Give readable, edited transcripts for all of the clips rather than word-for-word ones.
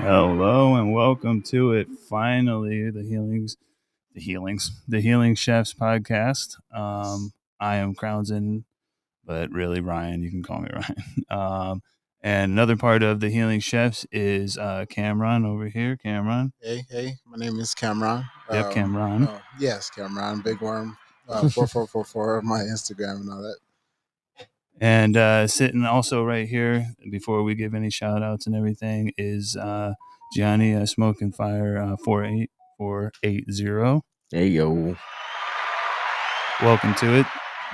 Hello and welcome to it. Finally, the Healing Chefs podcast. I am Crownson, but really Ryan. You can call me Ryan. And another part of the Healing Chefs is Cameron over here. Cameron. Hey, my name is Cameron. Yep, Cameron. Yes, Cameron, Big Worm, 4444, my Instagram and all that. And sitting also right here, before we give any shout outs and everything, is Gianni Smoking Fire 48480. Hey yo, Welcome to it.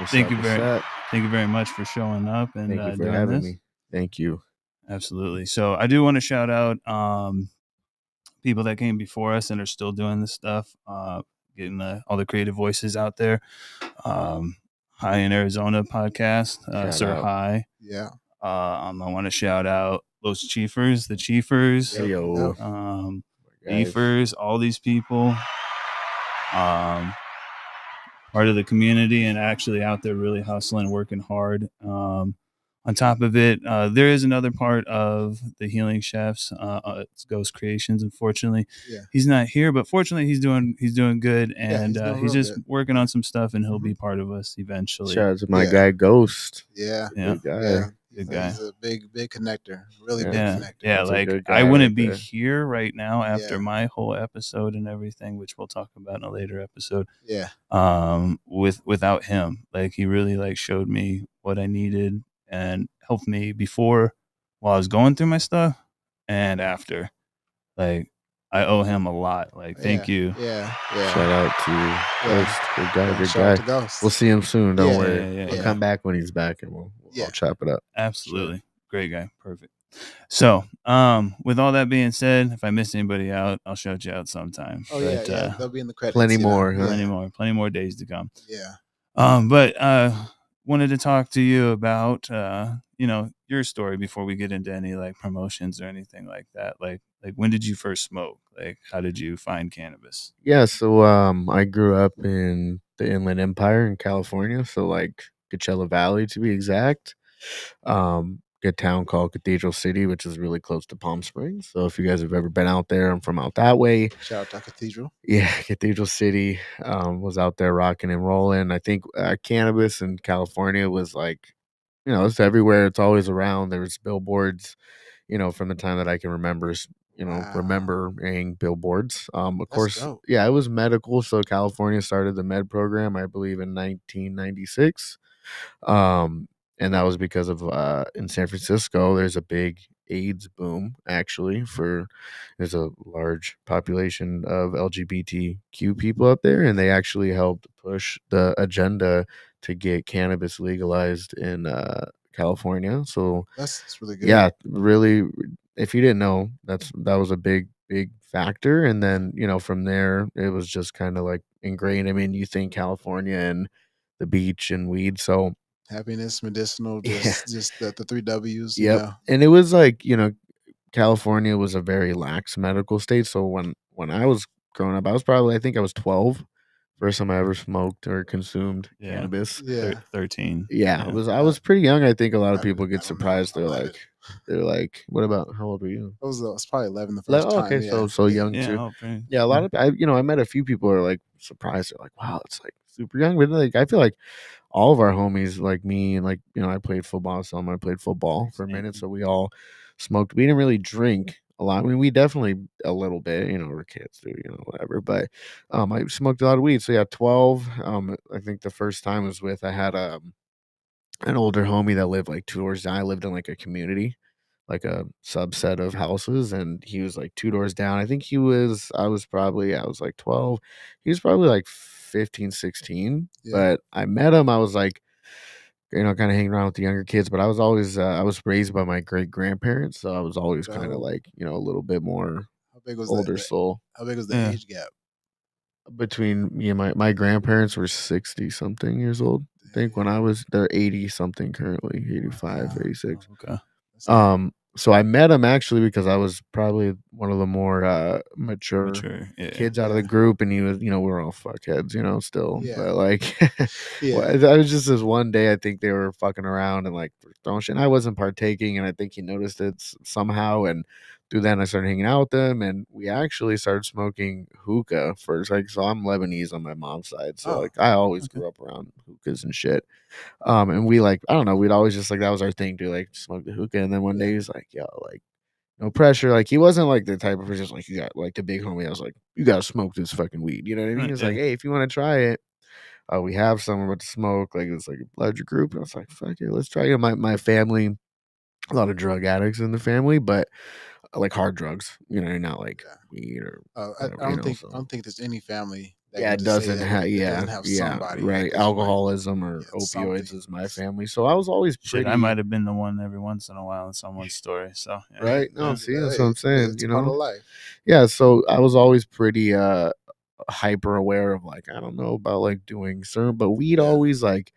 thank you very much for showing up and thank you for doing having this. me. Thank you. Absolutely. So I do want to shout out people that came before us and are still doing this stuff, getting all the creative voices out there. High in Arizona podcast, Sir out. High. Yeah. I want to shout out Los Chiefers, the Chiefers, Hey yo, Beefers, all these people. Part of the community and actually out there really hustling, working hard. On top of it, there is another part of the Healing Chefs. It's Ghost Creations. Unfortunately, he's not here, but fortunately, he's doing good, and he's just working on some stuff, and he'll be part of us eventually. Shout out to my guy Ghost. Yeah. Good guy. He's a big connector. Really big connector. Yeah, like I wouldn't be here right now after my whole episode and everything, which we'll talk about in a later episode. Yeah. Without him, like he really like showed me what I needed and helped me before, while I was going through my stuff, and after. Like I owe him a lot. Like thank you. Yeah. Shout out to Ghost. Good guy. We'll see him soon. Don't worry. We'll come back when he's back, and we'll chop it up. Absolutely. Sure. Great guy. Perfect. So, with all that being said, if I miss anybody out, I'll shout you out sometime. Oh, but, they'll be in the credits. Plenty more. Plenty more days to come. Yeah. But wanted to talk to you about, your story before we get into any like promotions or anything like that. Like when did you first smoke? Like, how did you find cannabis? Yeah. So, I grew up in the Inland Empire in California. So like Coachella Valley to be exact. Good town called Cathedral City, which is really close to Palm Springs. So if you guys have ever been out there, I'm from out that way. Shout out to Cathedral. Yeah, Cathedral City. Was out there rocking and rolling. I think cannabis in California was like, it's everywhere. It's always around. There's billboards, from the time that I can remember. Remembering billboards. Of course, dope. Yeah, it was medical. So California started the med program, I believe, in 1996. And that was because of in San Francisco, there's a big AIDS boom. Actually, there's a large population of LGBTQ people out there, and they actually helped push the agenda to get cannabis legalized in California. So that's really good. Yeah, really. If you didn't know, that was a big factor. And then from there, it was just kind of like ingrained. I mean, you think California and the beach and weed, so. Happiness, medicinal, just the 3 W's. Yep. And it was like, California was a very lax medical state. So when I was growing up, I think I was 12. First time I ever smoked or consumed cannabis. Yeah. 13. Yeah. I was pretty young. I think a lot of people get surprised. They're like, what about, how old were you? I was probably 11 the first time. Okay. So young too. Okay. Yeah. A lot of, I met a few people who are like surprised. They're like, wow, it's like super young. But like, I feel like all of our homies, like me, and like, I played football. So I played football for a minute. So we all smoked. We didn't really drink a lot. I mean, we definitely a little bit, we're kids too, whatever. But I smoked a lot of weed. So yeah, 12. I think the first time was I had an older homie that lived like 2 doors down. I lived in like a community, like a subset of houses, and he was like 2 doors down. I think I was like 12. He was probably like 15, 16. But I met him. I was like, kind of hanging around with the younger kids, but I was always I was raised by my great grandparents, so I was always kind of like, a little bit more older soul. How big was the age gap between me and my grandparents? Were 60 something years old. I think when they're 80 something currently, 85, 86. Okay. So I met him actually because I was probably one of the more mature kids out of the group, and he was, we're all fuckheads, still. But like, I was just this one day, I think they were fucking around and like throwing shit. And I wasn't partaking, and I think he noticed it somehow and through that, I started hanging out with them, and we actually started smoking hookah first. Like, so I'm Lebanese on my mom's side, so like I always grew up around hookahs and shit. And we like, I don't know, we'd always just like, that was our thing to like smoke the hookah. And then one day he's like, yo, like, no pressure. Like, he wasn't like the type of person like, you got like the big homie. I was like, you gotta smoke this fucking weed. You know what I mean? He was like, hey, if you want to try it, we have someone with to smoke. Like, it's like a larger group. And I was like, fuck it, let's try it. My family, a lot of drug addicts in the family, but like hard drugs, you know, not like weed or I whatever, don't think there's any family that yeah, can it just say doesn't that have, it doesn't have somebody that right. goes Alcoholism or opioids is my family, so I was always pretty. Shit, I might have been the one every once in a while in someone's story. So right, no, see, that's what I'm saying. It's you part know, of life. yeah. So I was always pretty hyper aware of like, I don't know about like doing certain, but we'd always like,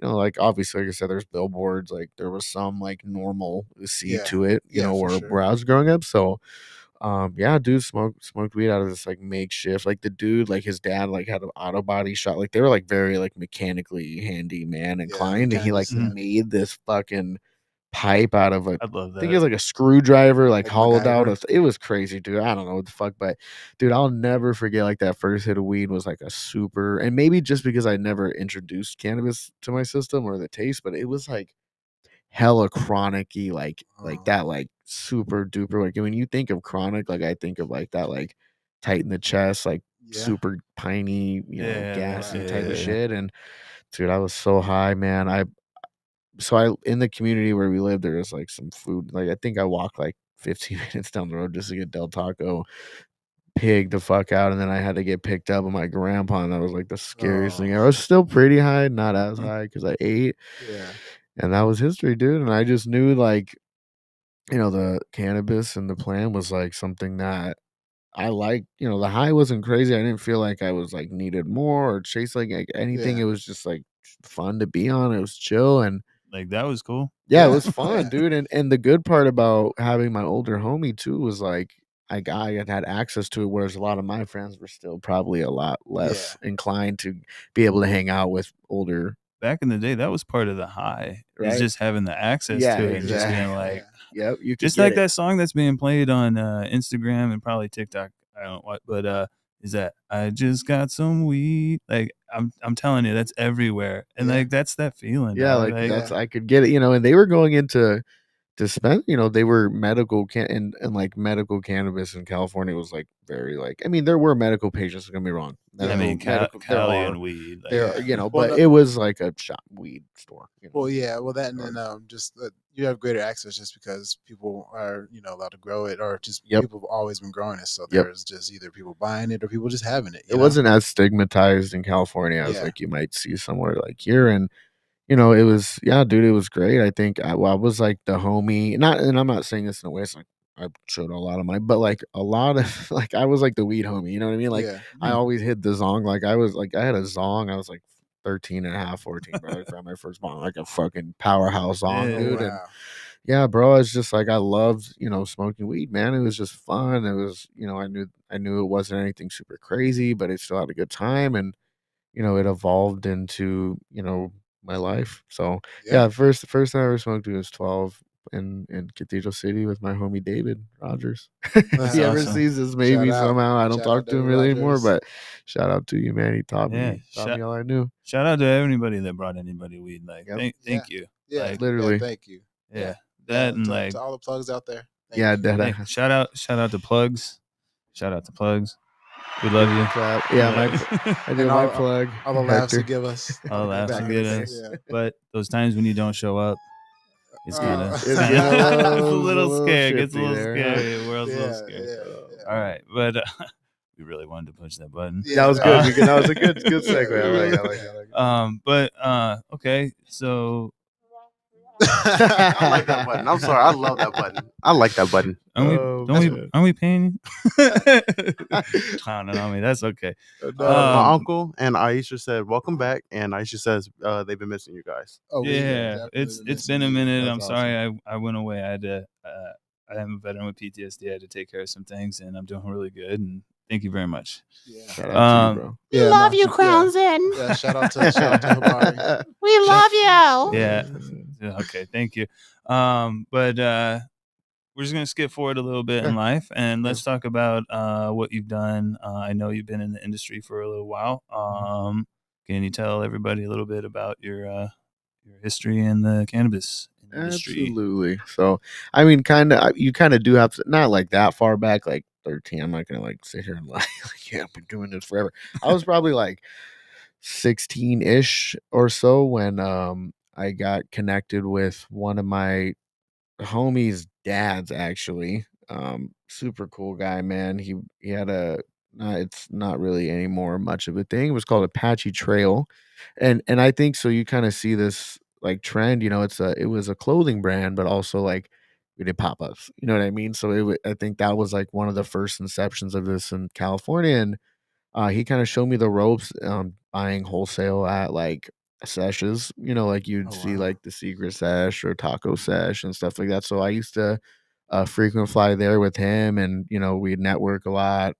you know, like obviously, like I said, there's billboards. Like there was some like normal to it, you know, where I was growing up. So yeah, dude smoked weed out of this like makeshift. Like the dude, like his dad like had an auto body shop. Like they were like very like mechanically handy man inclined. And he like made this fucking pipe out of a, I love that. I think it was like a screwdriver, like hollowed MacGyver. out. It was crazy, dude. I don't know what the fuck, but dude, I'll never forget like that first hit of weed was like a super, and maybe just because I never introduced cannabis to my system or the taste, but it was like hella chronic-y, like that, like super duper. Like when you think of chronic, like I think of like that, like tight in the chest, like super piney, you know, gassy type of shit. And dude, I was so high, man. I in the community where we lived, there was like some food. Like I think I walked like 15 minutes down the road just to get Del Taco, pig the fuck out, and then I had to get picked up by my grandpa, and that was like the scariest thing. I was still pretty high, not as high because I ate. Yeah. And that was history, dude. And I just knew like, you know, the cannabis and the plant was like something that I liked. You know, the high wasn't crazy. I didn't feel like I was like needed more or chase like anything. It was just like fun to be on. It was chill, and like that was cool. Yeah, it was fun, dude. And the good part about having my older homie too was like I had access to it, whereas a lot of my friends were still probably a lot less inclined to be able to hang out with older. Back in the day, that was part of the high. Right? Is just having the access to it and just being like, yep, you could just like that song that's being played on Instagram and probably TikTok. I don't know what, but is that I just got some weed? Like I'm telling you, that's everywhere, and like that's that feeling. Yeah, dog. like that's I could get it, you know. And they were going into dispense, you know, they were medical and like medical cannabis in California was like very like, I mean, there were medical patients, don't get me wrong. I mean, Cali and weed, like, there, you know, but it was like a shop weed store. You know? Well, yeah, well that, and then just you have greater access just because people are, you know, allowed to grow it, or just people have always been growing it. So there's just either people buying it or people just having it. It wasn't as stigmatized in California as like you might see somewhere like here. And you know, it was, yeah, dude, it was great. I think I was like the homie, and I'm not saying this in a way it's like I showed a lot of my, but like a lot of like I was like the weed homie, you know what I mean? Like I always hit the zong. Like I had a zong. I was like 13 and a half, 14, bro. I found my first bong, like a fucking powerhouse zong, dude. And yeah, bro, it's just like I loved, you know, smoking weed, man. It was just fun. It was, you know, I knew it wasn't anything super crazy, but it still had a good time. And you know, it evolved into, you know, my life. So the first time I ever smoked was 12 in Cathedral City with my homie David Rogers. If he ever sees this, maybe somehow I don't talk to him really anymore, but shout out to you, man. He taught me all I knew. Shout out to anybody that brought anybody weed. Like thank you. Yeah, like, literally. Thank you. Yeah. That and like to all the plugs out there. Shout out to plugs. Shout out to plugs. We love you. Yeah, I do my plug. All the laughs you give us. All the laughs you give us. But those times when you don't show up, it's kind of it's a little scary. It's a little scary. The world's a little scary. All right, but we really wanted to push that button. That was good. That was a good segue. I like it. But okay, so I like that button. I'm sorry. I love that button. I like that button. Aren't we paying you? Clowning on me. That's okay. My uncle and Aisha said, "Welcome back," and Aisha says they've been missing you guys. Oh yeah, it's been a minute. I'm sorry I went away. I had to. I am a veteran with PTSD. I had to take care of some things, and I'm doing really good. And thank you very much. Yeah. Shout out to you, bro. We love you, Crownson. Yeah, shout out to Habari. We love you. Yeah. Okay. Thank you. But we're just gonna skip forward a little bit in life, and let's talk about what you've done. I know you've been in the industry for a little while. Can you tell everybody a little bit about your history in the cannabis industry? Absolutely. So, I mean, you kind of do have to, not like that far back, like 13. I'm not gonna like sit here and lie, like, yeah, I've been doing this forever. I was probably like 16-ish or so when I got connected with one of my homie's dads, actually. Super cool guy, man. He had it's not really anymore much of a thing. It was called Apache Trail. And I think so you kind of see this like trend, it was a clothing brand, but also like we did pop-ups. You know what I mean? So I think that was like one of the first inceptions of this in California. And he kinda showed me the ropes, buying wholesale at, like, seshes, like you'd Oh see, wow. like, the Secret Sesh or Taco Sesh and stuff like that, so I used to, frequent fly there with him and, we'd network a lot,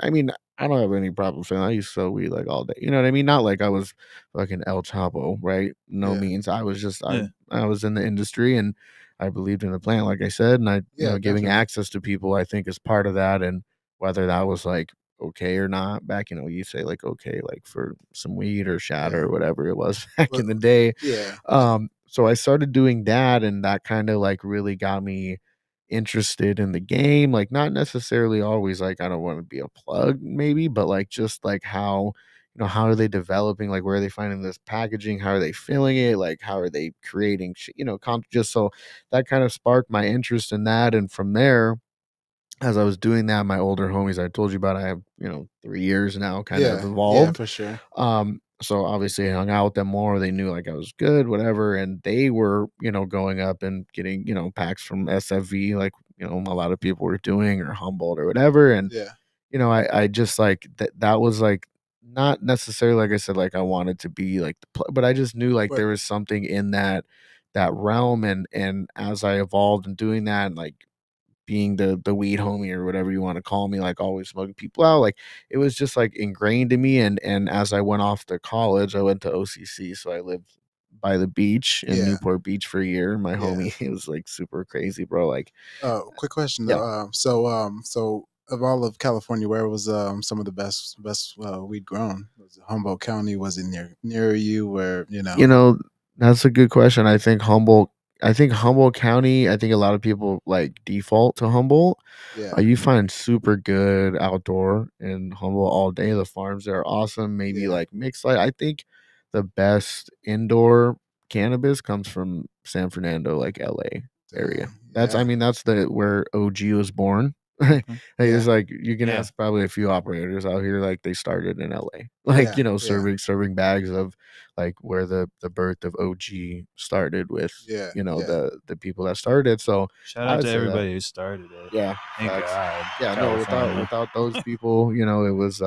I mean, I don't have any problem saying I used to sell weed, like, all day, you know what I mean? Not like I was fucking El Chapo, right? No Yeah. means, I was just Yeah. I was in the industry and I believed in the plant, like I said, and Yeah, giving definitely. access to people, I think, is part of that, and whether that was, like, okay or not back, you say like okay like for some weed or shatter Yeah. or whatever it was back But in the day. yeah. So I started doing that and that kind of like really got me interested in the game, like not necessarily always like I don't want to be a plug maybe, but like just like how are they developing, like where are they finding this packaging, how are they filling it, like how are they creating just so that kind of sparked my interest in that. And from there, as I was doing that, my older homies I told you about, I have, 3 years now kind of Yeah. Yeah, evolved. for sure. So obviously I hung out with them more. They knew like I was good, whatever. And they were, going up and getting, packs from SFV, like, a lot of people were doing or Humboldt or whatever. And, Yeah. I just like that was like not necessarily, like I said, like I wanted to be like but I just knew like But there was something in that realm. And as I evolved in doing that, and like being the weed homie or whatever you want to call me, like always smoking people out, like it was just like ingrained in me. And as I went off to college, I went to OCC, so I lived by the beach in yeah. Newport Beach for a year. My Yeah. homie, it was like super crazy, bro. Like, Quick question yeah, though. So of all of California, where was some of the best weed grown? Was it Humboldt County? Was it near you? Where you know, that's a good question. I think Humboldt County, I think a lot of people like default to Humboldt. Yeah. You find super good outdoor in Humboldt all day. The farms there are awesome. Maybe Yeah. like mixed light. I think the best indoor cannabis comes from San Fernando, like LA area. Dang. Yeah. That's the where OG was born. Okay. It's Yeah. like you can Yeah. ask probably a few operators out here, like they started in LA, like Yeah. Yeah. serving bags of like where the birth of OG started with Yeah. Yeah. the people that started. So Shout I out would to say that. everybody who started it. Yeah, Thank facts. God. Yeah, no, California. without those people, it was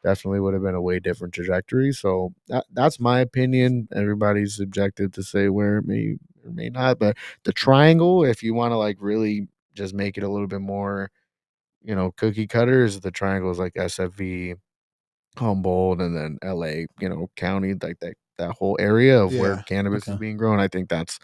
definitely would have been a way different trajectory. So that's my opinion. Everybody's subjective to say where it may or may not. But the triangle, if you want to like really just make it a little bit more, cookie cutters, the triangle is like SFV, Humboldt, and then LA, county, like that whole area of where Yeah. cannabis is Okay. being grown. I think that's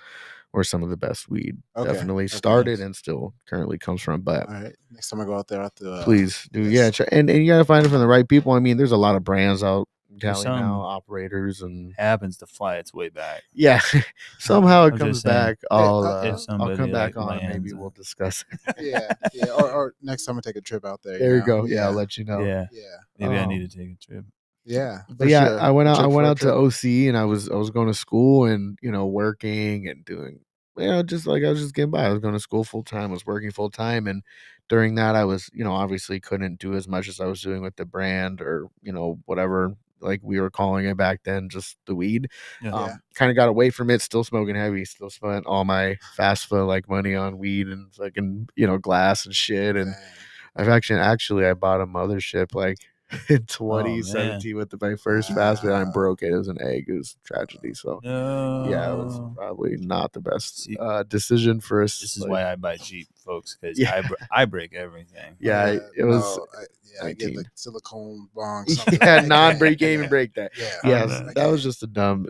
where some of the best weed Okay. definitely Okay. started Nice. and still currently comes from. But All right. Next time I go out there, I have to. please do, yeah. Yes. And you gotta find it from the right people. I mean, there's a lot of brands out in If Cali now, something operators, and happens to fly its way back, yeah, somehow it I'm comes just saying, back. Hey. if I'll come somebody back like on and maybe lands, we'll discuss it. Yeah. Yeah. Or next time I take a trip out there. There you go. Yeah, I'll Yeah. let you know. yeah, Yeah. maybe I Um, need to take a trip. Yeah. but For yeah, sure. I went A out. I trip went for a out to trip. OC, and I was going to school and working and doing, just like I was just getting by. I was going to school full time. Was working full time, and during that, I was obviously couldn't do as much as I was doing with the brand or whatever like we were calling it back then, just the weed. Yeah. Yeah. Kind of got away from it. Still smoking heavy. Still spent all my FAFSA like money on weed and fucking glass and shit. And Dang. I've actually I bought a mothership like in 2017 with my first fast food. I broke it. It was an egg. It was a tragedy. So yeah, it was probably not the best decision for us. This is why I buy cheap, folks, because I break everything. Yeah, it was. I get the silicone bong. Yeah, non-break. You can't even break that. Yeah, that was just a dumb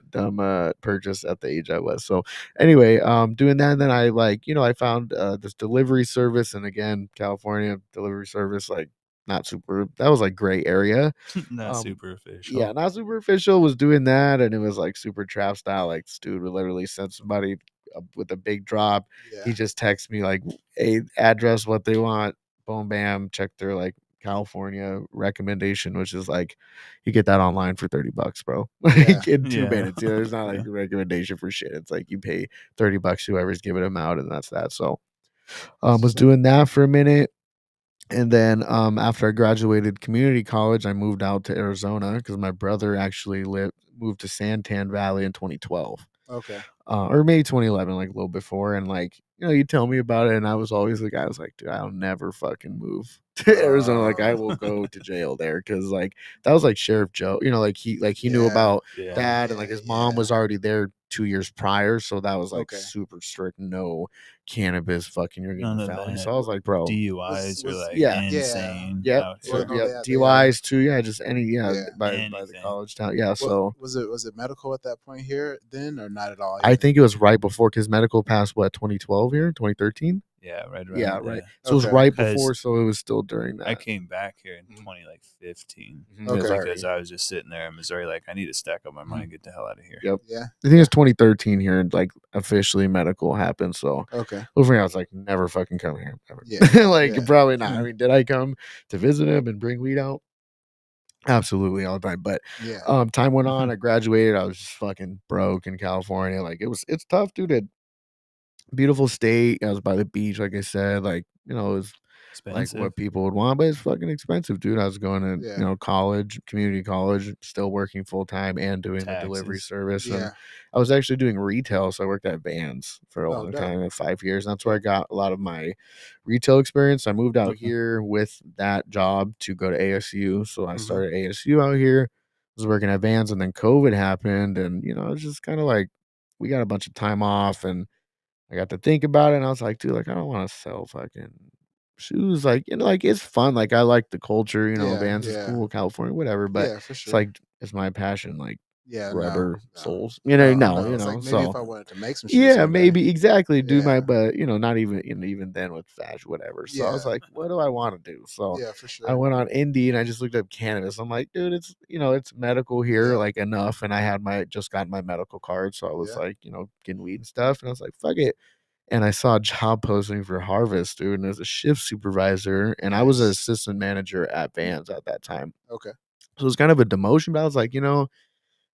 purchase at the age I was. So anyway, doing that, and then I I found this delivery service, and again, California delivery service, like not super. That was like gray area. Not super official. Yeah, not super official. Was doing that, and it was like super trap style. Like, this dude would literally send somebody with a big drop. He just texts me like a address, what they want, boom, bam, check their like California recommendation, which is like you get that online for $30, bro. Like in 2 minutes. There's not like a recommendation for shit. It's like you pay $30, whoever's giving them out, and that's that. So was doing that for a minute. And then after I graduated community college, I moved out to Arizona because my brother actually moved to Santan Valley in 2012. Okay. Or maybe 2011, like a little before. And like, you tell me about it, and I was always the guy. I was like, dude, I'll never fucking move to Arizona. Like, I will go to jail there, because like that was like Sheriff Joe. He knew about that, and like his mom was already there 2 years prior, so that was like super strict. No cannabis, fucking you're getting a felony. So I was like, bro, DUIs were like insane. Yeah, DUIs too. Yeah, just any by the college town. Yeah, so was it medical at that point here then, or not at all? I think it was right before, because medical passed 2012 here, 2013. Yeah, right. Yeah, right. So it was right before, so it was still during that. I came back here in 2015. Because I was just sitting there in Missouri, like, I need to stack up my money and get the hell out of here. Yep. Yeah. I think it's 2013 here, like officially medical happened. So over here, I was like, never fucking come here. Ever. Yeah. Probably not. I mean, did I come to visit him and bring weed out? Absolutely, all the time. But time went on. I graduated. I was just fucking broke in California. Like, it's tough, dude. Beautiful state. I was by the beach, like I said. Like, it was expensive. Like what people would want, but it's fucking expensive, dude. I was going to college, community college, still working full time and doing the delivery service. And I was actually doing retail, so I worked at Vans for a long time, 5 years. And that's where I got a lot of my retail experience. I moved out here with that job to go to ASU, so I started ASU out here. I was working at Vans, and then COVID happened, and it was just kind of like we got a bunch of time off, and I got to think about it, and I was like, dude, like, I don't want to sell fucking shoes. Like, like, it's fun. Like, I like the culture, Vans is cool, California, whatever. But for sure. it's like, it's my passion. Like, rubber soles, like, so maybe if I wanted to make some shoes, maybe exactly do my, but not even then with fashion, whatever. So I was like, what do I want to do? So for sure. I went on Indie and I just looked up cannabis. I'm like, dude, it's it's medical here, like enough. And I had just got my medical card, so I was like, getting weed and stuff, and I was like, fuck it. And I saw a job posting for Harvest, dude, and it was a shift supervisor, and I was an assistant manager at Vans at that time. Okay. So it was kind of a demotion, but I was like,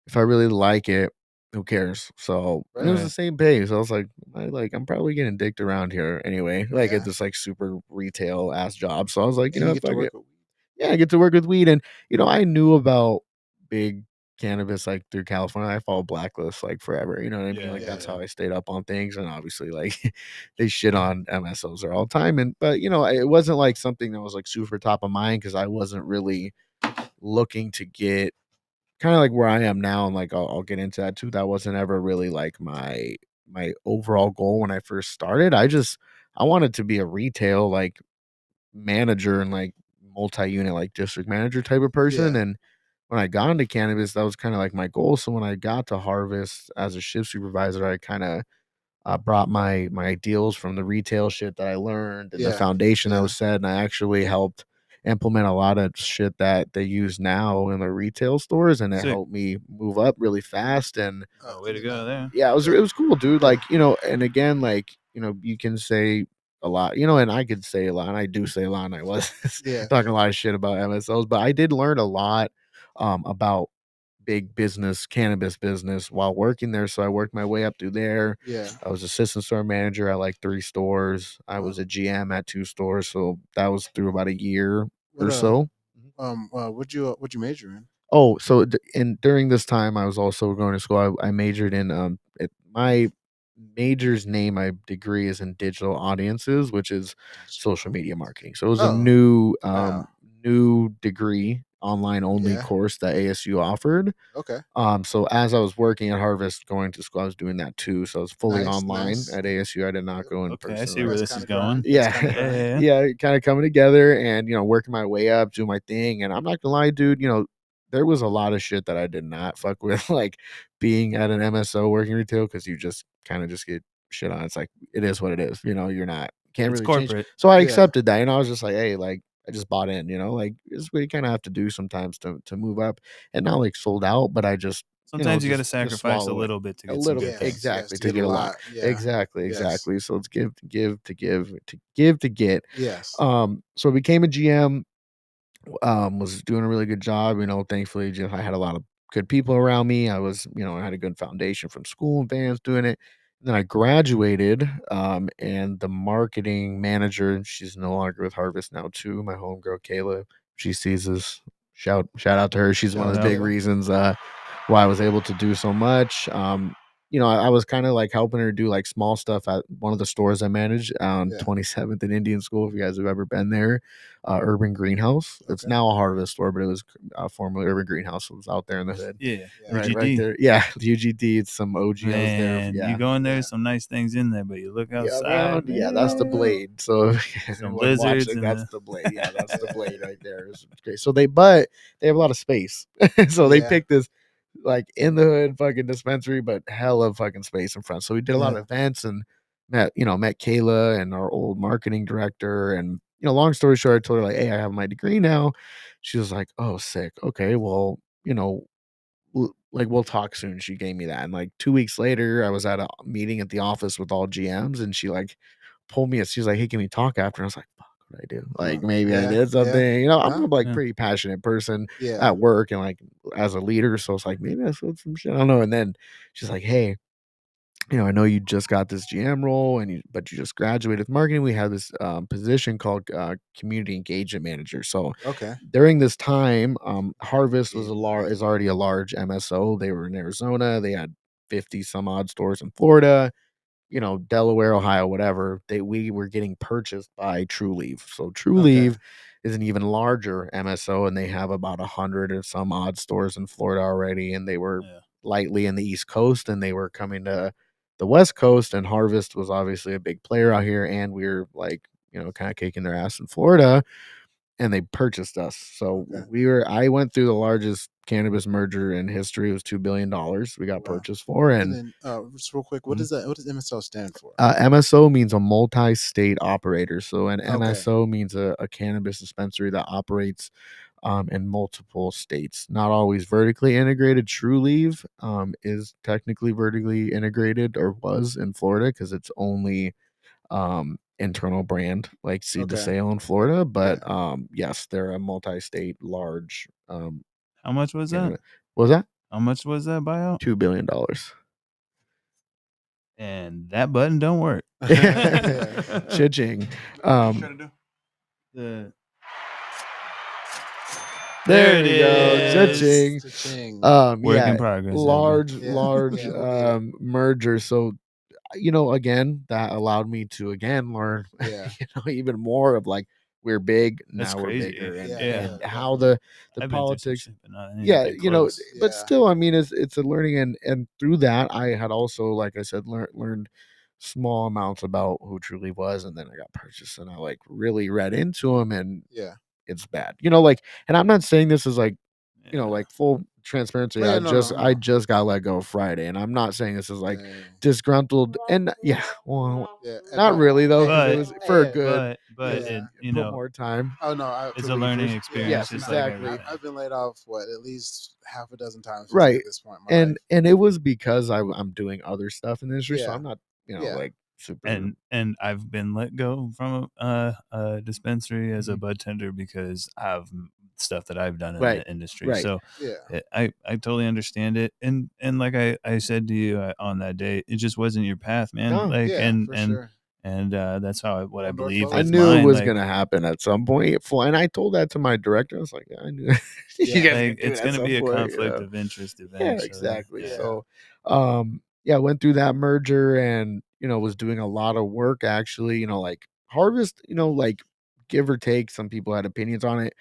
if I really like it, who cares? So it was the same pay. So I was like, I'm probably getting dicked around here anyway. Like at this like super retail ass job. So I was like, I get to work with weed. And I knew about big cannabis like through California. I followed Blacklist like forever. You know what I mean? Like that's how I stayed up on things. And obviously like they shit on MSOs there all the time. But it wasn't like something that was like super top of mind, because I wasn't really looking to get kind of like where I am now, and like I'll get into that too. That wasn't ever really like my overall goal when I first started. I wanted to be a retail like manager and like multi-unit like district manager type of person. And when I got into cannabis, that was kind of like my goal. So when I got to Harvest as a shift supervisor, I kind of brought my ideals from the retail shit that I learned and the foundation that was set, and I actually helped implement a lot of shit that they use now in the retail stores, and it helped me move up really fast. And way to go there. Yeah, it was cool, dude. Like, and again, like, you can say a lot, and I could say a lot, and I do say a lot, and I was talking a lot of shit about MSOs, but I did learn a lot about big business, cannabis business, while working there. So I worked my way up through there. I was assistant store manager at like 3 stores. I was a GM at 2 stores. So that was through about a year or so. What'd you major in? Oh, so during this time, I was also going to school. I majored in my major's name, my degree is in digital audiences, which is social media marketing. So it was a new degree. online only course that ASU offered. Okay. So as I was working at Harvest, going to school, I was doing that too. So I was fully online at ASU. I did not go in person. I see where this is going. Yeah, kind of coming together and working my way up, doing my thing. And I'm not gonna lie, dude. There was a lot of shit that I did not fuck with, like being at an MSO working retail, because you just kind of just get shit on. It's like it is what it is. You're not can't really corporate. change. So I accepted that, I was just like, hey, like I just bought in, like this is what you kind of have to do sometimes to move up, and not like sold out, but I just sometimes you got to sacrifice a little bit to get some good things. Exactly, to get a lot. Exactly. So it's give to get. Yes. So I became a GM. Was doing a really good job. Thankfully, I had a lot of good people around me. I was, I had a good foundation from school and bands doing it. And then I graduated, and the marketing manager, she's no longer with Harvest now too. My homegirl Kayla, she sees this. Shout out to her. She's one of the big reasons why I was able to do so much. I was kind of like helping her do like small stuff at one of the stores I managed on 27th and Indian School. If you guys have ever been there, Urban Greenhouse. It's now a Harvest store, but it was formerly Urban Greenhouse. It was out there in the hood. Yeah, right there. Yeah, UGD. It's some OGs there. Yeah, you go in there, some nice things in there, but you look outside. Yeah, that's the Blade. So some lizards. That's the Blade. Yeah, that's the Blade right there. It's great. So they have a lot of space. So they picked this like in the hood fucking dispensary, but hell of fucking space in front. So we did a lot of events and met Kayla and our old marketing director. And long story short, I told her like, hey, I have my degree now. She was like, oh, sick. Okay, well, we'll talk soon. She gave me that. And like 2 weeks later, I was at a meeting at the office with all GMs, and she like pulled me. She was like, hey, can we talk after? And I was like, fuck, what I do? Like maybe I did something. I'm like pretty passionate person at work and like as a leader. So it's like maybe I said some shit. I don't know. And then she's like, hey, I know you just got this GM role, but you just graduated with marketing. We have this position called community engagement manager. So during this time, Harvest is already a large MSO. They were in Arizona. They had 50 some odd stores in Florida, Delaware, Ohio, whatever. We were getting purchased by True Leave. So True Leave is an even larger MSO, and they have about 100 or some odd stores in Florida already. And they were lightly in the East Coast, and they were coming to the West Coast, and Harvest was obviously a big player out here, and we were like, kind of kicking their ass in Florida, and they purchased us. So I went through the largest cannabis merger in history. It was $2 billion we got purchased for. And then, just real quick, what does MSO stand for? MSO means a multi-state operator. So an MSO means a cannabis dispensary that operates in multiple states, not always vertically integrated. True Leave is technically vertically integrated, or was in Florida, because it's only internal brand, like seed to sale in Florida. But yes, they're a multi-state large. How much was that? What was that? How much was that buyout? $2 billion. And that button don't work. Cha-ching. There it is. Cha-ching. Work in progress. Large merger. So, again, that allowed me to learn, even more of like, we're big now. That's we're crazy. bigger, and how the politics. But but still, I mean, it's a learning, and through that, I had also, like I said, learned small amounts about who Truly was, and then I got purchased, and I like really read into him, and it's bad, and I'm not saying this is like, like full transparency. I just got let go Friday, and I'm not saying this is like disgruntled, and not really though. But, it was for a good, but put more time. Oh no, it's a learning experience. Yes, exactly. Like I've been laid off at least half a dozen times right at this point. And it was because I'm doing other stuff in the industry, so I'm not like super. And I've been let go from a dispensary as a bud tender because of stuff that I've done in the industry. So I totally understand it. And like I said to you on that day, it just wasn't your path, man. And that's how I believe. I knew it was gonna happen at some point. And I told that to my director. I was like, I knew it's gonna be a conflict of interest eventually. Yeah, exactly. So went through that merger, and was doing a lot of work actually. Like Harvest, like give or take, some people had opinions on it.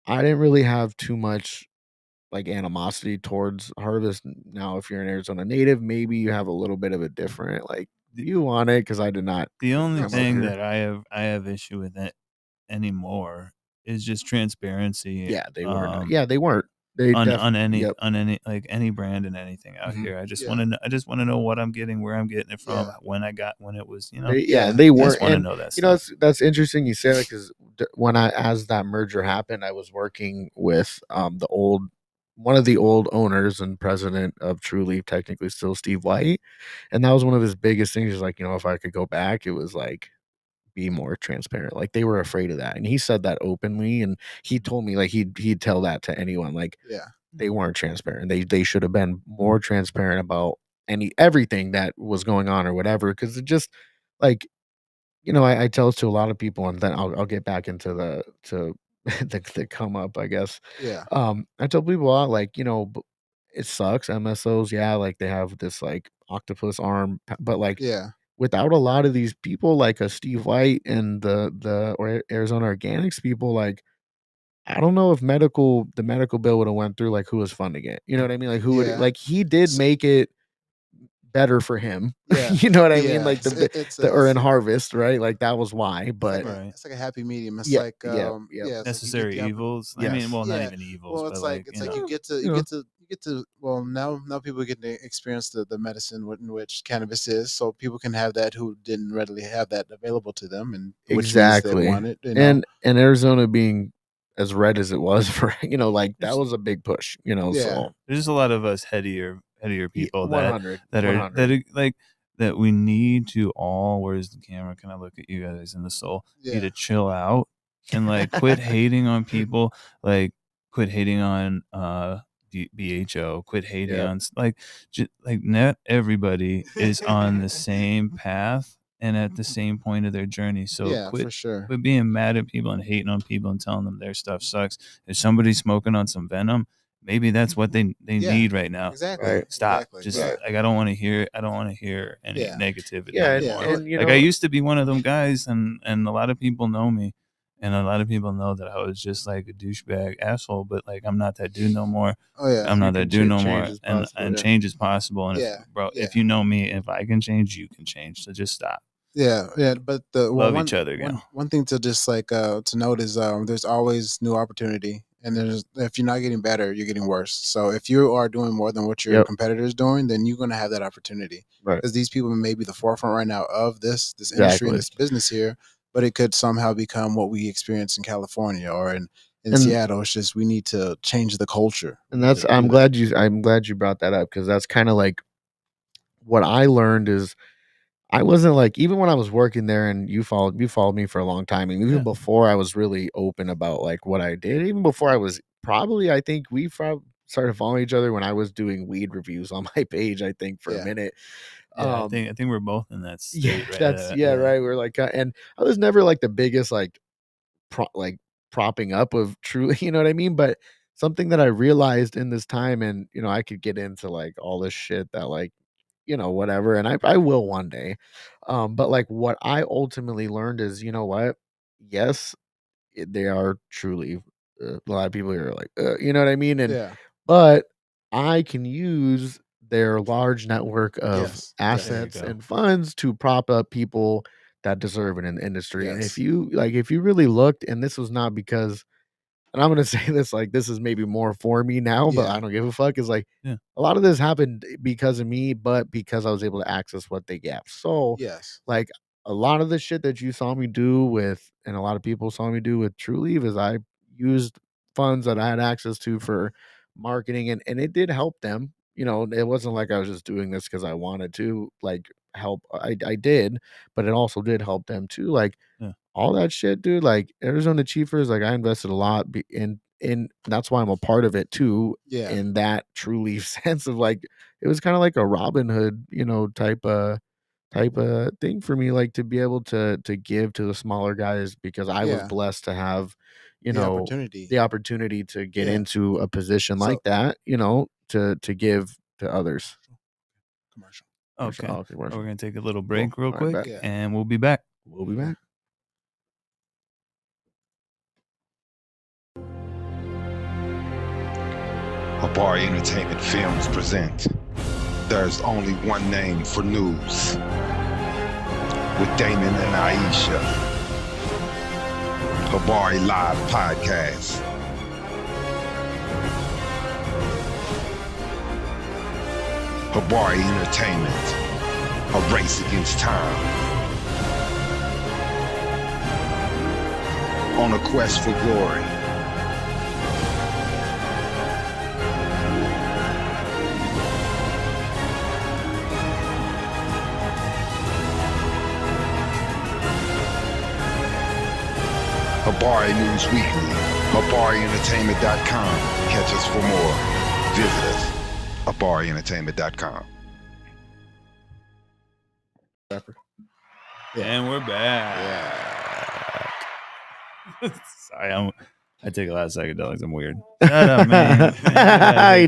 I didn't really have too much like animosity towards Harvest. Now, if you're an Arizona native, maybe you have a little bit of a different like view on it because I did not. The only come up thing here. that I have issue with it anymore is just transparency. Yeah, they were. Not, yeah, they weren't. They on yep. any like any brand and anything out Mhm. here. I just want to know what I'm getting, where I'm getting it from, when it was, you know. They I weren't. just want to And know that you know, stuff. that's interesting you say that because when as that merger happened, I was working with one of the old owners and president of True Leaf, technically still Steve White, and that was one of his biggest things. Is like, you know, if I could go back, it was like be more transparent. Like they were afraid of that, and he said that openly, and he told me like he'd tell that to anyone. Like they weren't transparent. They should have been more transparent about everything that was going on or whatever. Because it just like, you know, I tell it to a lot of people, and then I'll get back into the come up, I guess. I tell people a lot, like, you know, it sucks. MSOs, yeah, like they have this like octopus arm, but like without a lot of these people, like a Steve White and or Arizona Organics people, like I don't know if the medical bill would have went through, like who was funding it. You know what I mean? Like who would like he did make it better for him. You know what I mean? Like or in Harvest, right? Like that was why. But it's like a happy medium. It's yeah, like necessary evils. I mean, well, not even evils. Well, it's but like it's like you get to well now people get to experience the medicine in which cannabis is, so people can have that who didn't readily have that available to them, and which means they want it. You know? And Arizona being as red as it was for, you know, like that was a big push, you know. So there's just a lot of us headier people 100, that are like that we need to all, where's the camera? Can I look at you guys in the soul? Need to chill out and like quit hating on people, like quit hating on BHO, quit hating on like not everybody is on the same path and at the same point of their journey. So quit being mad at people and hating on people and telling them their stuff sucks. If somebody's smoking on some venom, maybe that's what they need right now. Exactly. Stop. Just like I don't want to hear any negativity anymore. And, like I used to be one of them guys, and a lot of people know me, and a lot of people know that I was just like a douchebag asshole. But like I'm not that dude no more. I'm not that dude no more. And change is possible. And if you know me, if I can change, you can change. So just stop. But love each other. One thing to just like to note is there's always new opportunity, and if you're not getting better, you're getting worse. So if you are doing more than what your competitor's doing, then you're going to have that opportunity. Because these people may be the forefront right now of this industry and this business here, but it could somehow become what we experience in California or in Seattle. It's just we need to change the culture. And that's I'm glad you brought that up, because that's kind of like what I learned is I wasn't like, even when I was working there, and you followed me for a long time, and even before I was really open about like what I did, even before I was I think we started following each other when I was doing weed reviews on my page, I think for a minute. I think we're both in that state. Right. We're like, and I was never like the biggest like propping up of Truly, you know what I mean? But something that I realized in this time, and you know, I could get into like all this shit that like, you know, whatever, and I will one day. But like what I ultimately learned is, you know what? Yes, they are truly a lot of people are like, you know what I mean? And but I can use their large network of assets and funds to prop up people that deserve it in the industry. And if you really looked, and this was not because, and I'm gonna say this, like this is maybe more for me now, but I don't give a fuck. Is like a lot of this happened because of me, but because I was able to access what they gave. So like a lot of the shit that you saw me do with, and a lot of people saw me do with True Leave, is I used funds that I had access to for marketing, and it did help them. You know, it wasn't like I was just doing this because I wanted to like help. I did, but it also did help them too. Like all that shit, dude. Like Arizona Chiefers, like I invested a lot in that's why I'm a part of it too. In that True Leaf sense of like, it was kind of like a Robin Hood, you know, type of thing for me, like to be able to give to the smaller guys, because I was blessed to have, you know, the opportunity to get into a position like that, you know, to give to others. Commercial. Okay. We're gonna take a little break real quick, and we'll be back. Habari Entertainment Films present There's Only One Name for News with Damon and Aisha. Habari Live Podcast. Habari Entertainment, a race against time. On a quest for glory. Habari News Weekly, HabariEntertainment.com. Catch us for more. Visit us, HabariEntertainment.com. And we're back. Yeah. Sorry, I take a lot of psychedelics. I'm weird. Shut up, man.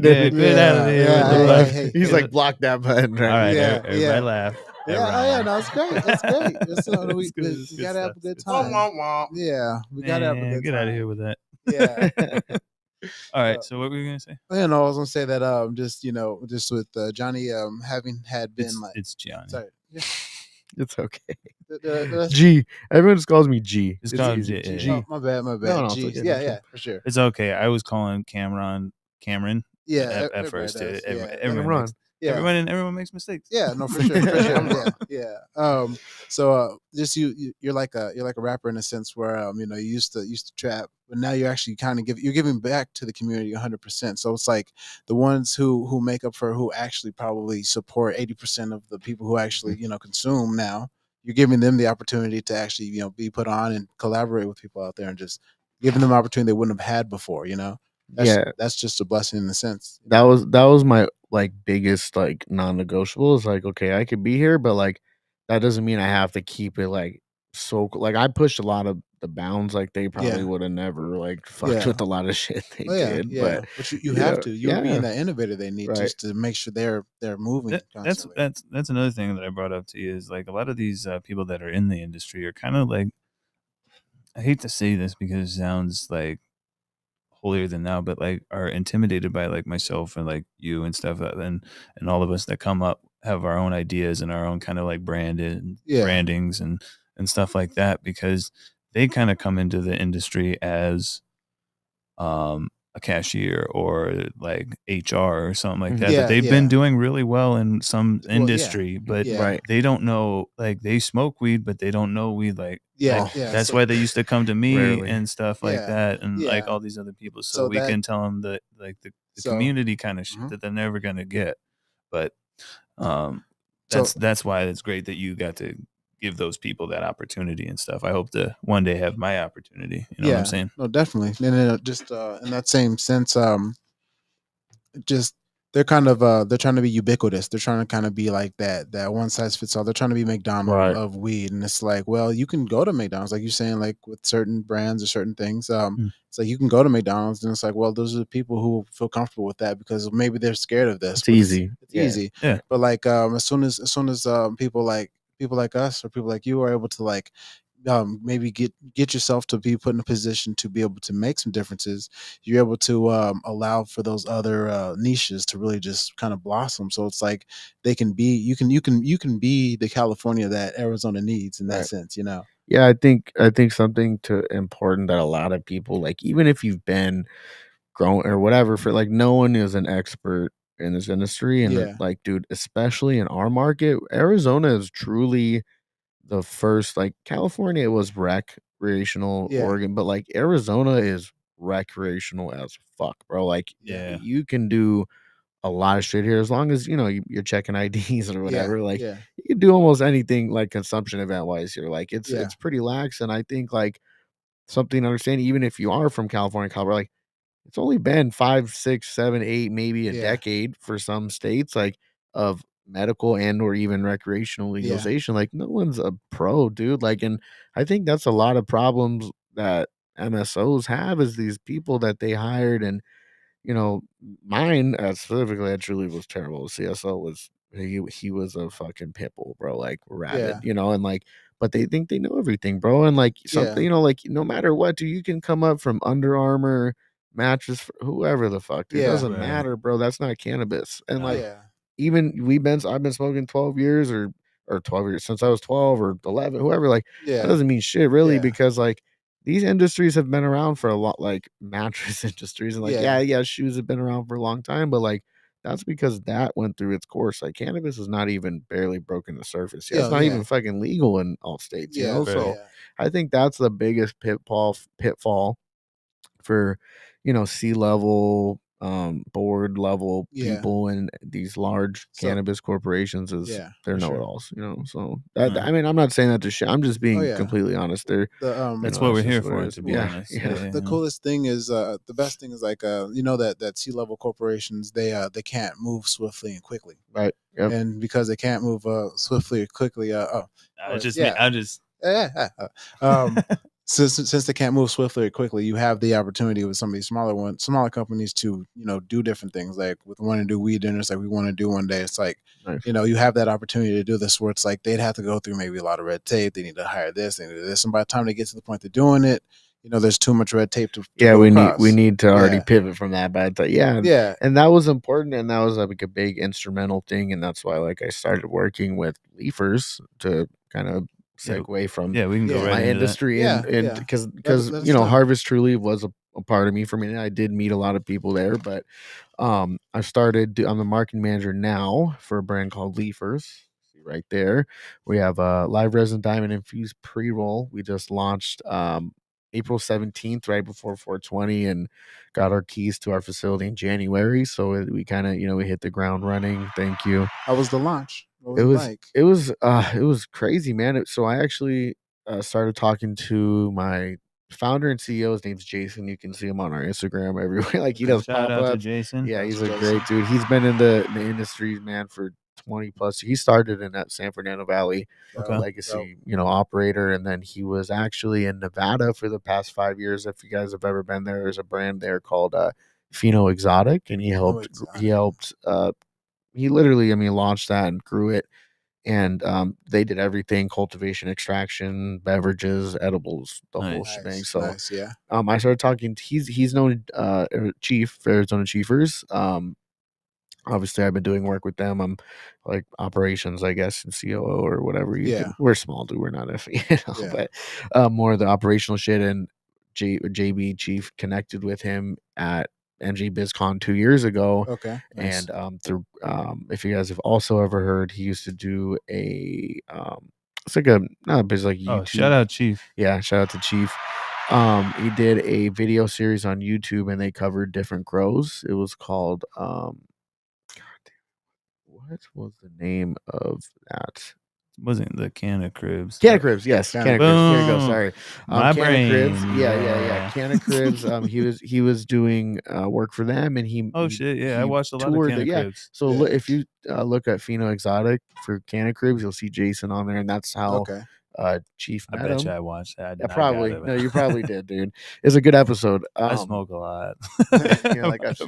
Get out of here. He's like, block that button. Right? All right, Yeah, everybody laugh. No, it's great. It's great. We gotta have a good time. Yeah, we gotta have a good time. Get out of here with that. Yeah. All right. So what were you gonna say? I was gonna say that just with Johnny having had been it's Johnny. Sorry. Yeah. It's okay. G. Everyone just calls me G. It's called G. Oh, my bad. No, G. okay, Yeah, for sure. It's okay. I was calling Cameron. Yeah, at first. Everyone makes mistakes. Yeah, no, for sure. Yeah. So just you're like a rapper in a sense where you used to trap, but now you're actually you're giving back to the community 100%. So it's like the ones who make up for who actually probably support 80% of the people who actually consume now. You're giving them the opportunity to actually be put on and collaborate with people out there and just giving them opportunity they wouldn't have had before. That's just a blessing in a sense. That was my biggest non-negotiable. Is okay, I could be here, but that doesn't mean I have to keep it so I pushed a lot of the bounds they probably would have never fucked with a lot of shit they did. Yeah. But you have to. You're being that innovator they need just to make sure they're moving. That's another thing that I brought up to you is a lot of these people that are in the industry are kind of I hate to say this because it sounds holier than thou, but are intimidated by myself and you and stuff, and all of us that come up have our own ideas and our own kind of brandings and stuff like that, because they kind of come into the industry as a cashier or HR or something like that. They've been doing really well in some industry, but they don't know, they smoke weed, but they don't know weed. That's why they used to come to me and stuff like that, and all these other people, so we can tell them that the community kind of shit that they're never gonna get. But that's why it's great that you got to give those people that opportunity and stuff. I hope to one day have my opportunity. You know what I'm saying? No, definitely. And just in that same sense, just they're kind of they're trying to be ubiquitous. They're trying to kind of be like that one size fits all. They're trying to be McDonald's of weed, and it's well, you can go to McDonald's, like you're saying, with certain brands or certain things. It's you can go to McDonald's, and it's well, those are the people who feel comfortable with that because maybe they're scared of this. It's easy. It's easy. Yeah. But as soon as people like us or people like you are able to maybe get yourself to be put in a position to be able to make some differences, you're able to allow for those other niches to really just kind of blossom. So it's they can be you can be the California that Arizona needs in that sense. Yeah, I think something important that a lot of people even if you've been grown or whatever for no one is an expert in this industry, and dude, especially in our market, Arizona is truly the first. California was recreational, Oregon, but Arizona is recreational as fuck, bro. You can do a lot of shit here as long as you're checking IDs or whatever. You can do almost anything consumption event wise here. It's pretty lax, and I think something to understand, even if you are from California, Colorado, it's only been 5, 6, 7, 8, maybe a decade for some states of medical and or even recreational legalization. No one's a pro, dude. And I think that's a lot of problems that MSOs have is these people that they hired, and mine specifically, I truly was terrible. CSO was he was a fucking pit bull, bro, rabid, and but they think they know everything, bro, and something, no matter what, dude, you can come up from Under Armour mattress, whoever the fuck, dude. It doesn't matter, bro. That's not cannabis. And like, even I've been smoking 12 years or 12 years since I was 12 or 11, whoever. Like, that doesn't mean shit, really, because like these industries have been around for a lot, like mattress industries, and like shoes have been around for a long time, but like that's because that went through its course. Like, cannabis is not even barely broken the surface. It's not even fucking legal in all states, you know. So I think that's the biggest pitfall for, you know, C-level, board level people in these large cannabis corporations is they're know-it-alls, you know. So I mean, I'm not saying that to shit. I'm just being completely honest. That's what we're here for, to be honest. The coolest thing is the best thing is like you know that C-level corporations, they can't move swiftly and quickly, right? And because they can't move swiftly or quickly, since they can't move swiftly or quickly, you have the opportunity with some of these smaller companies to, you know, do different things. Like with wanting to do weed dinners, like we want to do one day. It's like, you know, you have that opportunity to do this where it's like they'd have to go through maybe a lot of red tape. They need to hire this, they need to do this, and by the time they get to the point of doing it, you know, there's too much red tape to we need to already pivot from that. But and that was important, and that was like a big instrumental thing, and that's why like I started working with Leafers to kind of segue from we can go right my into industry that. and because you know, Harvest Truly was a part of me. For me, I did meet a lot of people there, but I'm the marketing manager now for a brand called Leafers. See right there, we have a live resin diamond infused pre-roll. We just launched April 17th, right before 420, and got our keys to our facility in January. So we kind of, you know, we hit the ground running. Thank you. How was the launch? What was it was crazy, man. So I actually started talking to my founder and CEO. His name's Jason. You can see him on our Instagram everywhere. Like, he does Shout out to Jason. Yeah, he's a great dude. He's been in the industry, man, for 20 plus. He started in that San Fernando Valley legacy, you know, operator, and then he was actually in Nevada for the past 5 years. If you guys have ever been there, there's a brand there called Pheno Exotic, and he helped he literally, I mean, launched that and grew it. And they did everything: cultivation, extraction, beverages, edibles, the whole shebang. So I started talking. He's known Chief for Arizona Chiefers. Obviously, I've been doing work with them. I'm like operations, I guess, and COO or whatever. We're small, dude. We're not FE, you know, but more of the operational shit. And JB Chief connected with him at MG BizCon 2 years ago. Okay. Nice. And through if you guys have also ever heard, he used to do a it's like a not a biz like YouTube. Shout out Chief. Yeah, shout out to Chief. He did a video series on YouTube, and they covered different grows. It was called what was the name of that? Wasn't the Canna Cribs? Canna Cribs, yes. Canna Cribs. Here you go. Sorry. My brain. Cribs. Yeah. Canna Cribs. He was doing work for them, and he. Oh shit! Yeah, I watched a lot of Canna Cribs. So if you look at Pheno Exotic for Canna Cribs, you'll see Jason on there, and that's how Chief met him. I bet you I watched that. Probably. No, you probably did, dude. It's a good episode. I smoke a lot. Like that's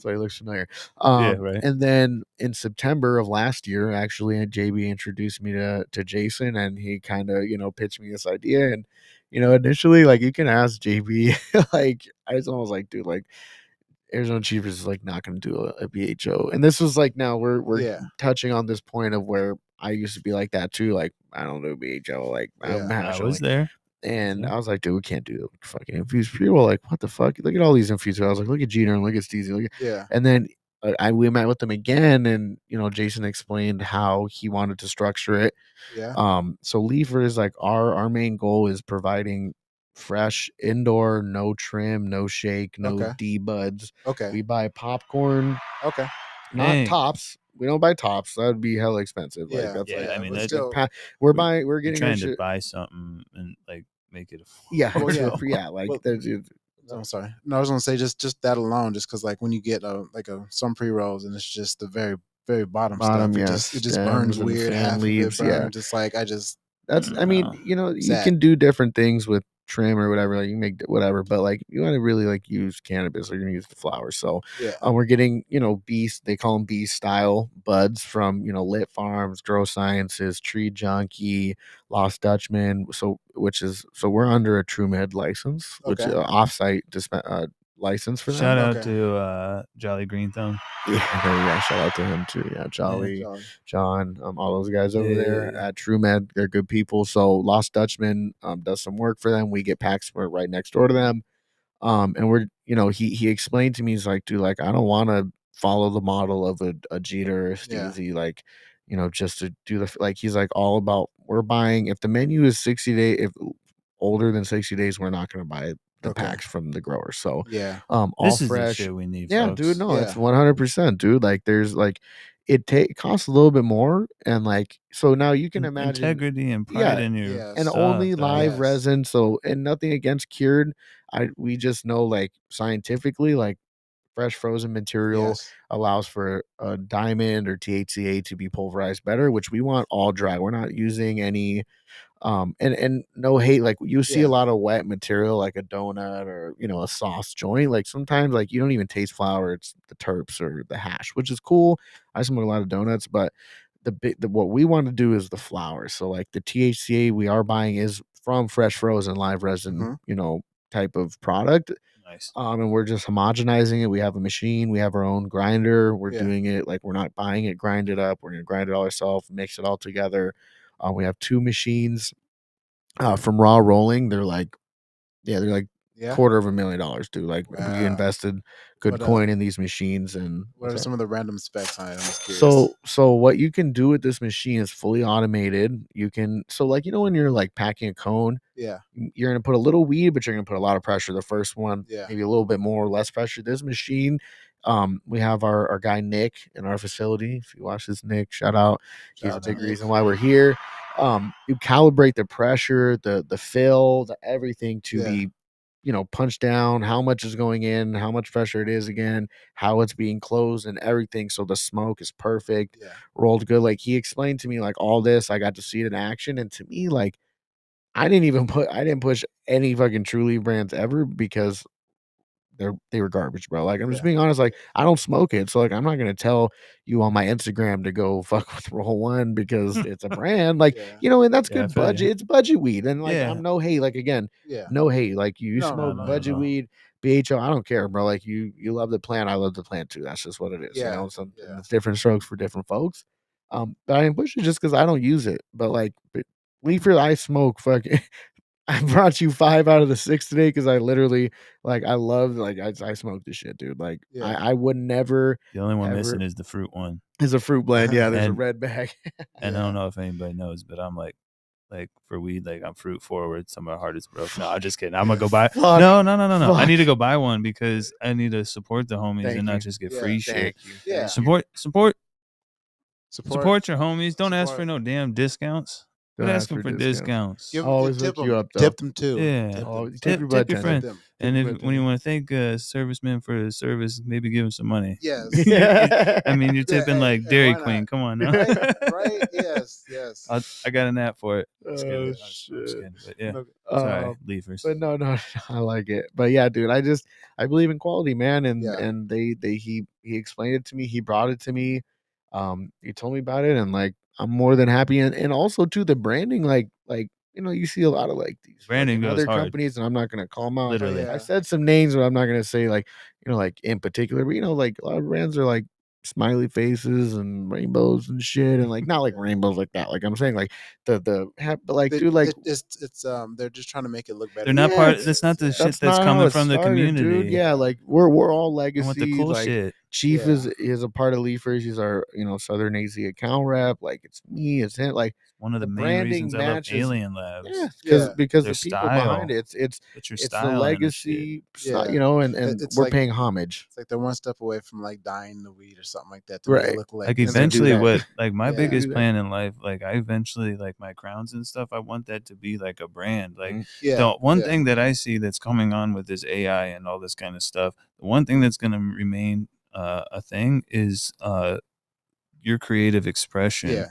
why he looks familiar. Right. And then in September of last year, actually, JB introduced me to Jason, and he kind of, you know, pitched me this idea. And, you know, initially, like, you can ask JB, like, I was almost like, dude, like, Arizona Chiefers is like not going to do a BHO. And this was like, now we're touching on this point of where I used to be like that too. Like, I don't do BHO. Like, I was there. And I was like, dude, we can't do fucking infused pre-roll. Like, what the fuck? Look at all these infused. I was like, look at Jeter and look at Steezy. And then we met with them again, and, you know, Jason explained how he wanted to structure it. So Leafer is like our main goal is providing fresh indoor, no trim, no shake, no D buds. We buy popcorn. Not tops. We don't buy tops. That would be hella expensive. Like, that's I mean, we're getting trying to buy something and like make it I'm sorry. No, I was gonna say just that alone, just because like when you get some pre rolls and it's just the very very bottom stuff, it just burns weird. Half leaves, just like that's. I mean, you know, you can do different things with trim or whatever. Like, you make whatever, but like you want to really like use cannabis, or you're gonna use the flowers. So we're getting, you know, they call them B style buds from, you know, Lit Farms, Grow Sciences, Tree Junkie, Lost Dutchman. So we're under a TrueMed license, which offsite license for them. Shout out to Jolly Green Thumb. Yeah, shout out to him too. Yeah, Jolly, John, all those guys over there at TrueMed, they're good people. So Lost Dutchman does some work for them. We get packs right next door to them. And we're, he explained to me, he's like, dude, like, I don't want to follow the model of a Jeter or Steezy, like, just to do he's like all about, we're buying, if the menu is 60 days, if older than 60 days, we're not going to buy the packs from the grower. So all this is fresh. the shit we need, yeah, folks. dude, no, it's 100%, dude. Like there's like, it costs a little bit more, and like, so now you can imagine integrity and pride in your and stuff, only live resin. So, and nothing against cured. We just know, like, scientifically, like, fresh frozen material allows for a diamond or THCA to be pulverized better, which we want all dry. We're not using any and no hate, like you see a lot of wet material, like a donut or a sauce joint. Like sometimes, like, you don't even taste flour, it's the terps or the hash, which is cool. I smoke a lot of donuts, but what we want to do is the flour. So like the THCA we are buying is from fresh frozen live resin, type of product. Nice. And we're just homogenizing it. We have a machine, we have our own grinder. We're doing it, like, we're not buying it grinded up. We're gonna grind it all ourselves, mix it all together. We have 2 machines from raw rolling. They're like $250,000, dude. Like, we invested good coin in these machines. And what are some of the random specs on it? I'm just curious. So what you can do with this machine is fully automated. You can, so like, when you're like packing a cone, you're gonna put a little weed, but you're gonna put a lot of pressure. The first one, maybe a little bit more or less pressure. This machine, we have our guy Nick in our facility. If you watch this, Nick, shout out. He's a big reason why we're here. You calibrate the pressure, the fill, the everything to be, punch down how much is going in, how much pressure it is again, how it's being closed and everything. So the smoke is perfect, rolled good. Like, he explained to me, like, all this, I got to see it in action. And to me, like, I didn't push any fucking Truly brands ever, because they were garbage, bro. Like, I'm just being honest. Like, I don't smoke it, so like, I'm not gonna tell you on my Instagram to go fuck with Roll One because it's a brand. Like, and that's good budget. It's budget weed, and like, I'm no hate. Like, again, no hate. Like, you smoke budget weed, BHO. I don't care, bro. Like, you love the plant. I love the plant too. That's just what it is. It's different strokes for different folks. But I didn't push it just because I don't use it. But like, Leafer, I smoke fucking. I brought you 5 out of the 6 today because I literally, like, I love, like, I smoke this shit, dude. Like, I would never. The only one missing is the fruit one. Is a fruit blend. Yeah, there's a red bag. And I don't know if anybody knows, but I'm like for weed, like, I'm fruit forward. Some of my heart is broke. No, I'm just kidding. I'm gonna go buy. No. I need to go buy one because I need to support the homies and not just get free shit. Yeah. Support your homies. Don't ask for no damn discounts. Don't ask them for discounts. Always look you up, though. Tip them too. Yeah, tip your friend. And when you want to thank a serviceman for his service, maybe give him some money. Yes. I mean, you're tipping like Dairy Queen. Come on now. Right. Yes. I got an app for it. Oh, shit. But yeah. Sorry, leavers. But no, I like it. But yeah, dude, I believe in quality, man. And he explained it to me. He brought it to me. He told me about it, and like, I'm more than happy. And also too, the branding, like, you see a lot of like these branding other companies, and I'm not gonna call them out. Literally, I said some names, but I'm not gonna say like, like in particular. But like, a lot of brands are like smiley faces and rainbows and shit, and like, not like rainbows like that. Like, I'm saying, like but like, dude, like, it's they're just trying to make it look better. They're not part. That's not the shit that's coming from the community, dude. Yeah, like, we're all legacy. Want the cool like, shit. Chief is a part of Leafers. He's our Southern AZ account rep. Like, it's me, it's him. Like, one of the main reasons I love Alien Labs. Yeah, because the style. people behind it, it's the legacy. And it's we're like, paying homage. It's like they're one step away from like dyeing the weed or something like that to right. make it look like eventually what like my biggest plan in life, like, I eventually, like, my crowns and stuff, I want that to be like a brand. Like, the one thing that I see that's coming on with this AI and all this kind of stuff, the one thing that's going to remain a thing is your creative expression,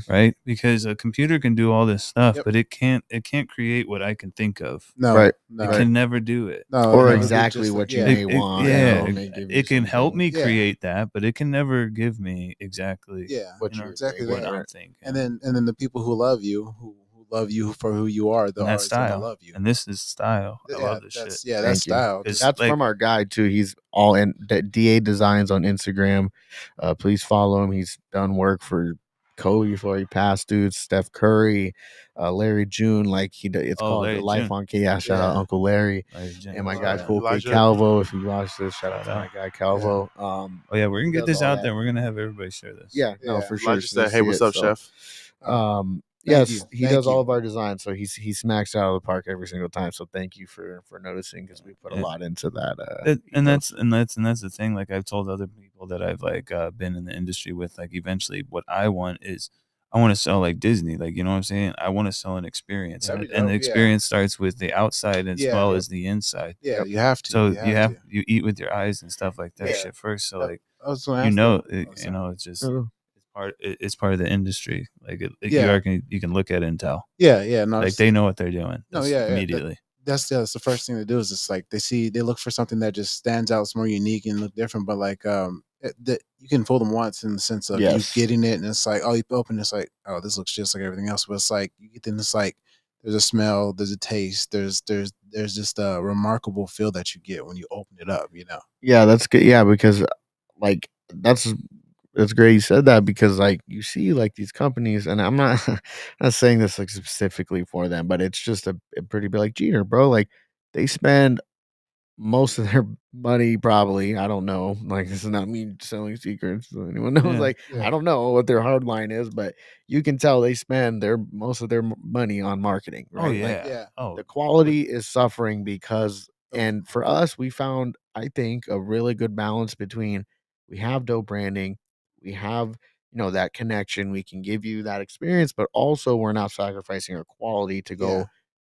right? Because a computer can do all this stuff, but it can't create what I can think of. It can never do it, or exactly what you may want. It can help me create that, but it can never give me exactly what I'm thinking. And then the people who love you, who love you for who you are, the and that artist gonna style. love you. And this is style. I love this shit. Yeah, Thank that's you. style. That's like, from our guy too. He's all in DA Designs on Instagram. Please follow him. He's done work for Kobe before he passed, dude. Steph Curry, Larry June. Like it's called Larry the Life June. on K. Yeah, shout out Uncle Larry. And my guy Cool Kid Elijah. Calvo. If you watch this, shout out to my guy Calvo. Oh yeah, we're gonna get this out there. We're gonna have everybody share this. Yeah, no, for sure. Elijah said, "Hey, what's up, chef?" Yes, he does all of our designs, so he smacks out of the park every single time. So thank you for noticing, because we put a lot into that. And that's the thing. Like I've told other people that I've like been in the industry with. Like eventually, what I want is I want to sell like Disney. Like you know what I'm saying. I want to sell an experience, and the experience starts with the outside as well as the inside. Yeah, you have to. So you eat with your eyes and stuff like that shit first. So like it's just. It's part of the industry. Like you can look at it and tell. Yeah. No, like they know what they're doing. Immediately. That's the first thing to do is it's like they look for something that just stands out, it's more unique and look different. But like you can fool them once in the sense of you getting it, and it's like, oh, you open it's like, oh, this looks just like everything else. But it's like you get in, it's like there's a smell, there's a taste, there's just a remarkable feel that you get when you open it up. Yeah, that's good. Yeah, because like that's great you said that, because like you see like these companies, and I'm not not saying this like specifically for them, but it's just a pretty big like Jeter, bro. Like they spend most of their money, probably, I don't know, like this is not me selling secrets, so anyone knows, I don't know what their hard line is, but you can tell they spend most of their money on marketing, right? The quality is suffering because, and for us, we found, I think, a really good balance between, we have dope branding, we have that connection, we can give you that experience, but also we're not sacrificing our quality to go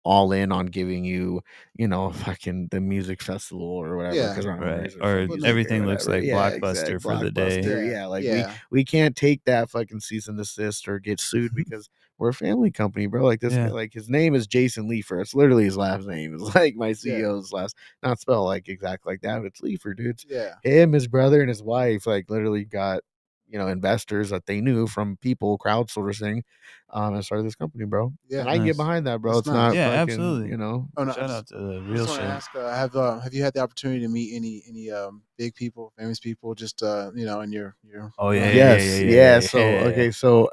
all in on giving you, fucking the music festival or whatever, because or everything looks like Blockbuster for the day. We can't take that fucking cease and desist or get sued because we're a family company, bro. Like this guy, like his name is Jason Leifer. It's literally his last name. It's like my CEO's last, not spelled like exactly like that, but it's Leifer, dude. Him, his brother, and his wife like literally got investors that they knew from people crowdsourcing, and started this company, bro. And I can get behind that, bro. It's not fucking, absolutely. Shout out to the real shit. Ask, have you had the opportunity to meet any big people, famous people, just in your So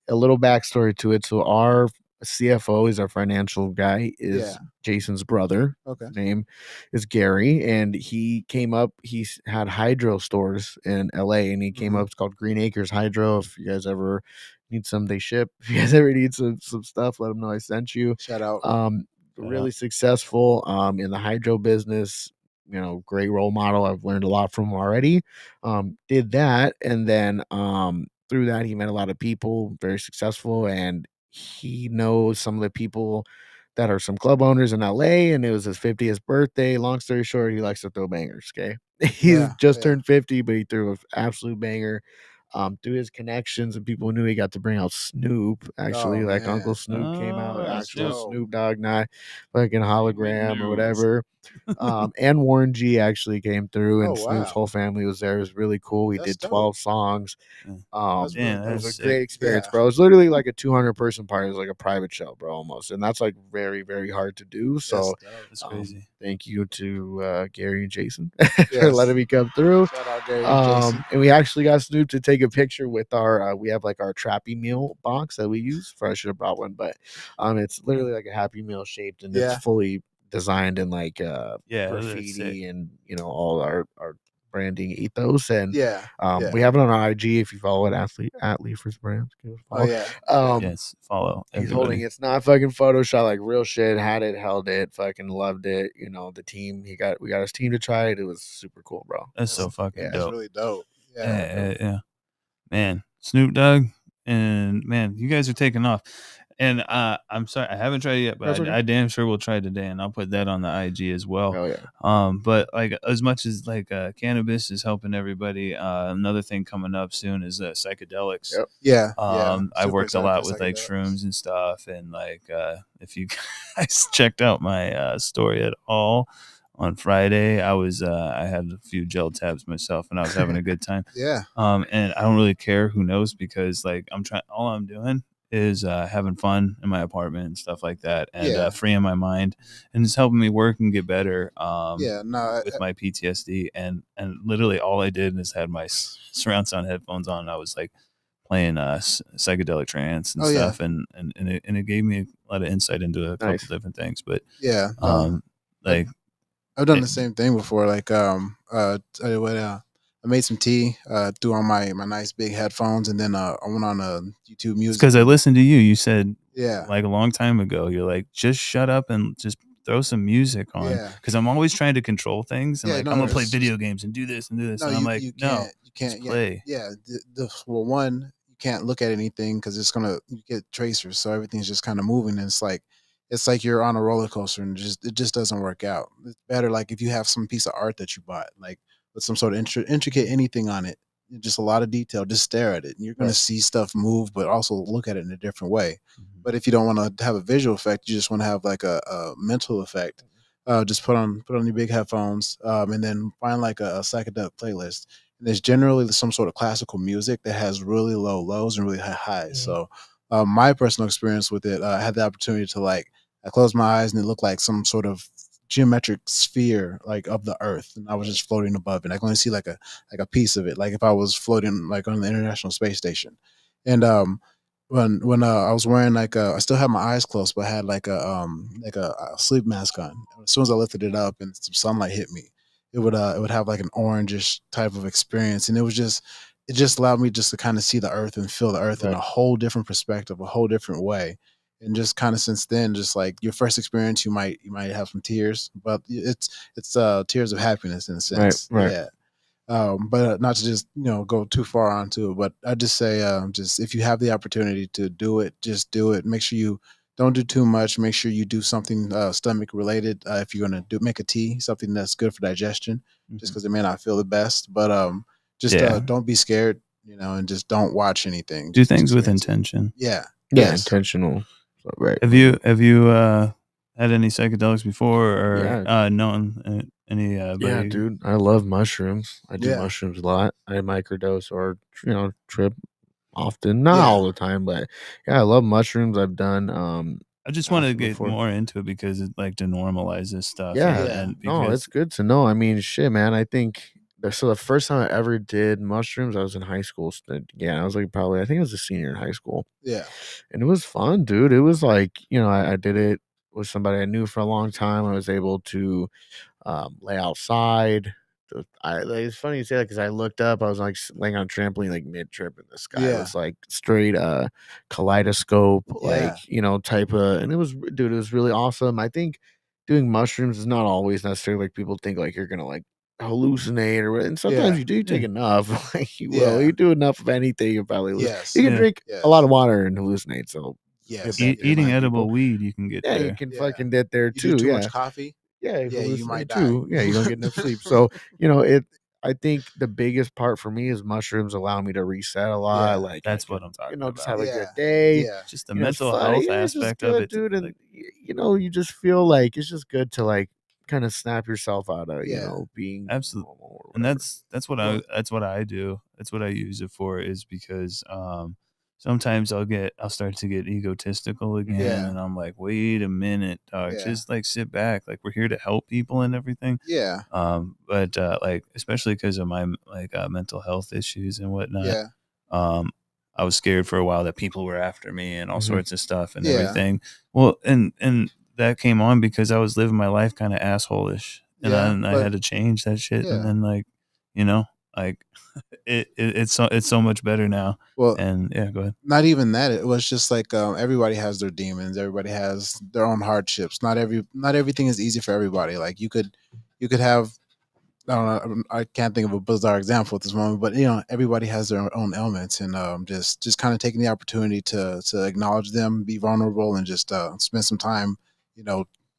a little backstory to it. So our CFO is our financial guy, is Jason's brother. His name is Gary, and he came up. He's had hydro stores in LA, and he came up. It's called Green Acres Hydro. If you guys ever need some, they ship. If you guys ever need some stuff, let them know I sent you. Shout out. Really successful in the hydro business. Great role model. I've learned a lot from him already. Did that, and then through that, he met a lot of people, very successful, and he knows some of the people that are some club owners in LA, and it was his 50th birthday. Long story short, he likes to throw bangers. Okay. He's just turned 50, but he threw an absolute banger. Through his connections and people knew, he got to bring out Snoop. Actually, Uncle Snoop came out, actual Snoop Dogg, not fucking hologram or whatever. And Warren G actually came through, and Snoop's whole family was there. It was really cool. We did 12 songs. It was a great experience, bro. It was literally like a 200-person party. It was like a private show, bro, almost, and that's like very, very hard to do. So that's crazy. Thank you to Gary and Jason for letting me come through. Shout out Gary and Jason. And we actually got Snoop to take a picture with our we have like our Trappy Meal box that we use. I should have brought one, but it's literally like a Happy Meal shaped, and it's fully designed in like graffiti and all our branding ethos, and we have it on our IG. If you follow it, at Leifer's Brands, give a follow. Yes, follow. He's holding it's not fucking Photoshop, like real shit. Had it, held it, fucking loved it. The team we got his team to try it. It was super cool, bro. That's so fucking dope. It's really dope. Yeah. Man, Snoop Dogg, and man, you guys are taking off. And I'm sorry, I haven't tried it yet, but I damn sure will try today, and I'll put that on the IG as well. Oh yeah. But like as much as like cannabis is helping everybody, another thing coming up soon is psychedelics. Yep. I worked a lot with like shrooms and stuff, and like if you guys checked out my story at all on Friday, I had a few gel tabs myself, and I was having a good time. Yeah. And I don't really care who knows, because like all I'm doing is having fun in my apartment and stuff like that, and freeing my mind, and it's helping me work and get better. With my PTSD, and literally all I did is had my surround sound headphones on. And I was like playing psychedelic trance and stuff, and it gave me a lot of insight into a couple different things. But like I've done the same thing before. Like I made some tea, threw on my nice big headphones, and then I went on YouTube Music. Because I listened to you. You said like a long time ago, you're like, just shut up and just throw some music on. Because I'm always trying to control things, and I'm gonna play video games and do this and do this. And I'm like, you can't play. Well, one, you can't look at anything because you get tracers, so everything's just kind of moving, and it's like you're on a roller coaster, and it just doesn't work out. It's better like if you have some piece of art that you bought, like with some sort of intricate anything on it, just a lot of detail, just stare at it, and you're going to see stuff move, but also look at it in a different way. But if you don't want to have a visual effect, you just want to have like a mental effect, just put on your big headphones, and then find like a psychedelic playlist. And there's generally some sort of classical music that has really low lows and really high highs. So my personal experience with it, I had the opportunity to I closed my eyes and it looked like some sort of geometric sphere like of the earth, and I was just floating above it. I can only see like a piece of it, like if I was floating like on the International Space Station. And when I was wearing I still had my eyes closed, but I had like a sleep mask on. As soon as I lifted it up and some sunlight hit me, it would have like an orangish type of experience, and it just allowed me just to kind of see the earth and feel the earth in a whole different perspective, a whole different way. And just kind of since then, just like your first experience, you might have some tears, but it's tears of happiness in a sense. Right. But not to just go too far onto it. But I just say just if you have the opportunity to do it, just do it. Make sure you don't do too much. Make sure you do something stomach related. If you're gonna make a tea, something that's good for digestion, just because it may not feel the best. But don't be scared, and just don't watch anything. Do things with intention. Intentional. Right. Have you had any psychedelics before, or known any? Yeah, dude, I love mushrooms. I do mushrooms a lot. I microdose or trip often, not all the time, but I love mushrooms. I've done. I just want to get more into it because it like to normalize this stuff. No, it's good to know. I mean, shit, man. I think. So the first time I ever did mushrooms, I was in high school. I was like I think I was a senior in high school. Yeah. And it was fun, dude. It was like, I did it with somebody I knew for a long time. I was able to lay outside. It's funny you say that because I looked up. I was like laying on a trampoline, like mid-trip, and the sky was like straight kaleidoscope, type of. And it was really awesome. I think doing mushrooms is not always necessarily like people think like you're going to like hallucinate and sometimes you do take enough like you do enough of anything, you probably lose. You can drink a lot of water and hallucinate, so eating edible weed you can get there. You can fucking get there too. You do too much coffee, you might die. You don't get enough sleep. So I think the biggest part for me is mushrooms allow me to reset a lot. Like that's what I'm talking about. Just have a good day. Just the mental health aspect of it, dude. And you just feel like it's just good to like kind of snap yourself out of being absolutely normal, and that's what I do. That's what I use it for, is because sometimes I'll start to get egotistical again, and I'm like, wait a minute, dog, just like sit back, like we're here to help people and everything. But like especially because of my mental health issues and whatnot, I was scared for a while that people were after me and all sorts of stuff and everything. Well, and that came on because I was living my life kind of asshole-ish, and I had to change that shit. And then it's so much better now. Well, and go ahead. Not even that. It was just like everybody has their demons. Everybody has their own hardships. Not everything is easy for everybody. Like you could have. I don't know. I can't think of a bizarre example at this moment, but everybody has their own ailments, and just kind of taking the opportunity to acknowledge them, be vulnerable, and just spend some time,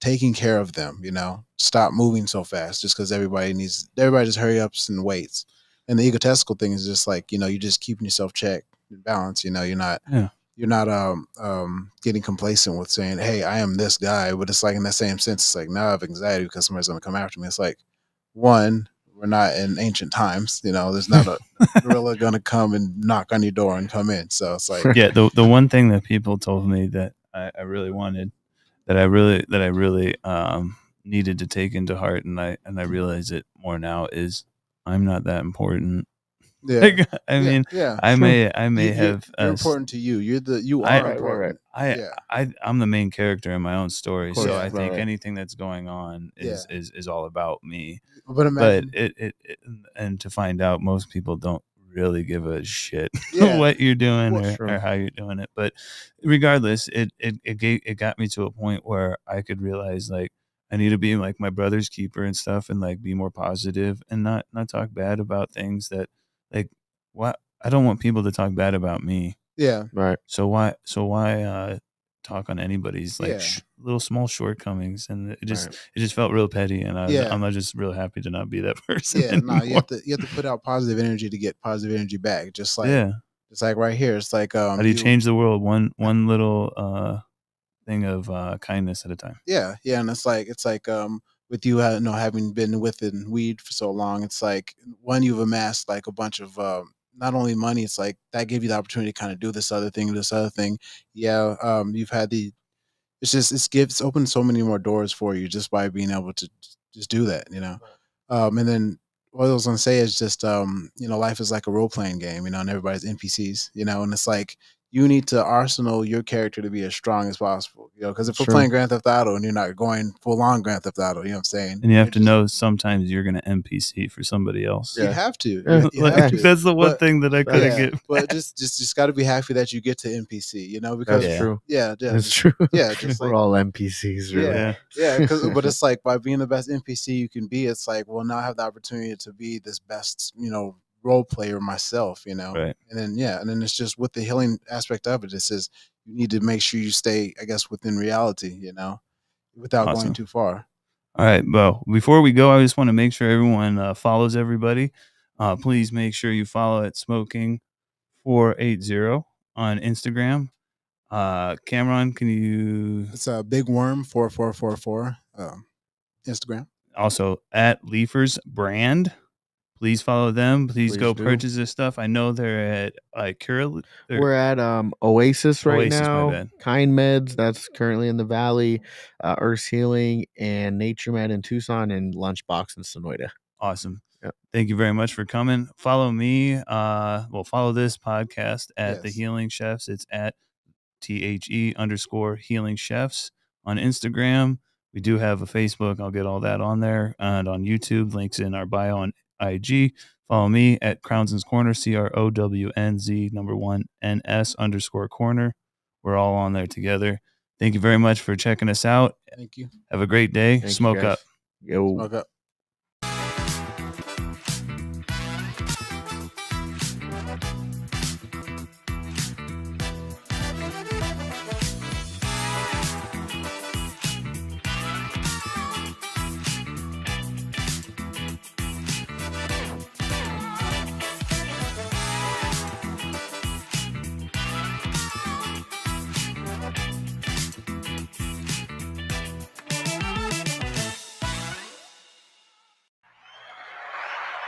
taking care of them. Stop moving so fast just because everybody just hurry ups and waits. And the egotistical thing is just like you're just keeping yourself checked and balanced. You're not getting complacent with saying, "Hey, I am this guy," but it's like in that same sense, it's like now I have anxiety because somebody's gonna come after me. It's like, one, we're not in ancient times. There's not a gorilla gonna come and knock on your door and come in. So it's like, yeah, the one thing that people told me that I really wanted, that I really needed to take into heart, and I realize it more now, is I'm not that important. yeah, Like, I mean, yeah. I may have. You're important to you. You I- are important. I'm the main character in my own story, course, so I right, think right. anything that's going on is all about me. But imagine, it and to find out most people don't really give a shit Yeah. what you're doing Well, or how you're doing it. But regardless, it got me to a point where I could realize, like, I need to be like my brother's keeper and stuff, and like be more positive and not talk bad about things that, like, what I don't want people to talk bad about me. yeah, Right. So why talk on anybody's like Yeah. little small shortcomings? And it just Right. it just felt real petty, and Yeah. I'm just real happy to not be that person yeah. No, anymore. you have to put out positive energy to get positive energy back. Just like, Yeah. it's like right here. It's like, How do you change the world one little thing of kindness at a time? Yeah, yeah, and it's like with you, having been within weed for so long, it's like, one, you've amassed like a bunch of not only money, it's like that gave you the opportunity to kind of do this other thing. Yeah, you've had it's opened so many more doors for you just by being able to just do that, and then what I was gonna say is just life is like a role playing game, and everybody's NPCs, and it's like you need to arsenal your character to be as strong as possible, because if we're Sure. playing Grand Theft Auto and you're not going full on Grand Theft Auto, you know what I'm saying? And you have You're to just- know sometimes you're gonna NPC for somebody else. you have to. Yeah. You Like, have to. that's the one But- thing that I couldn't yeah, get. but just got to be happy that you get to NPC, because That's Yeah. true. yeah, That's just- true. yeah, just We're like- all NPCs, really. Yeah. Yeah, but it's like, by being the best NPC you can be, it's like, well, now I have the opportunity to be this best, role player myself, Right. and then it's just with the healing aspect of it. It says you need to make sure you stay, I guess, within reality, without Awesome. going too far. All right, well, before we go, I just want to make sure everyone follows everybody. Please make sure you follow at Smoking480 on Instagram. Cameron, can you It's a Big Worm 4444 Instagram. also at Leafers Brand? Please follow them. Please go Please do. purchase this stuff. I know they're at Cura. We're at Oasis right Oasis, my now. bad. Kind Meds, that's currently in the Valley. Earth Healing and Nature Med in Tucson, and Lunchbox in Sonoyta. Awesome. Yep. Thank you very much for coming. Follow me. Follow this podcast at The Yes. Healing Chefs. It's at THE_Healing Chefs on Instagram. We do have a Facebook. I'll get all that on there, and on YouTube. Links in our bio on IG. Follow me at Crownson's Corner, CROWNZ1NS_corner. We're all on there together. Thank you very much for checking us out. Thank you. Have a great day. Thank you, Smoke guys. up. Yo. Smoke up.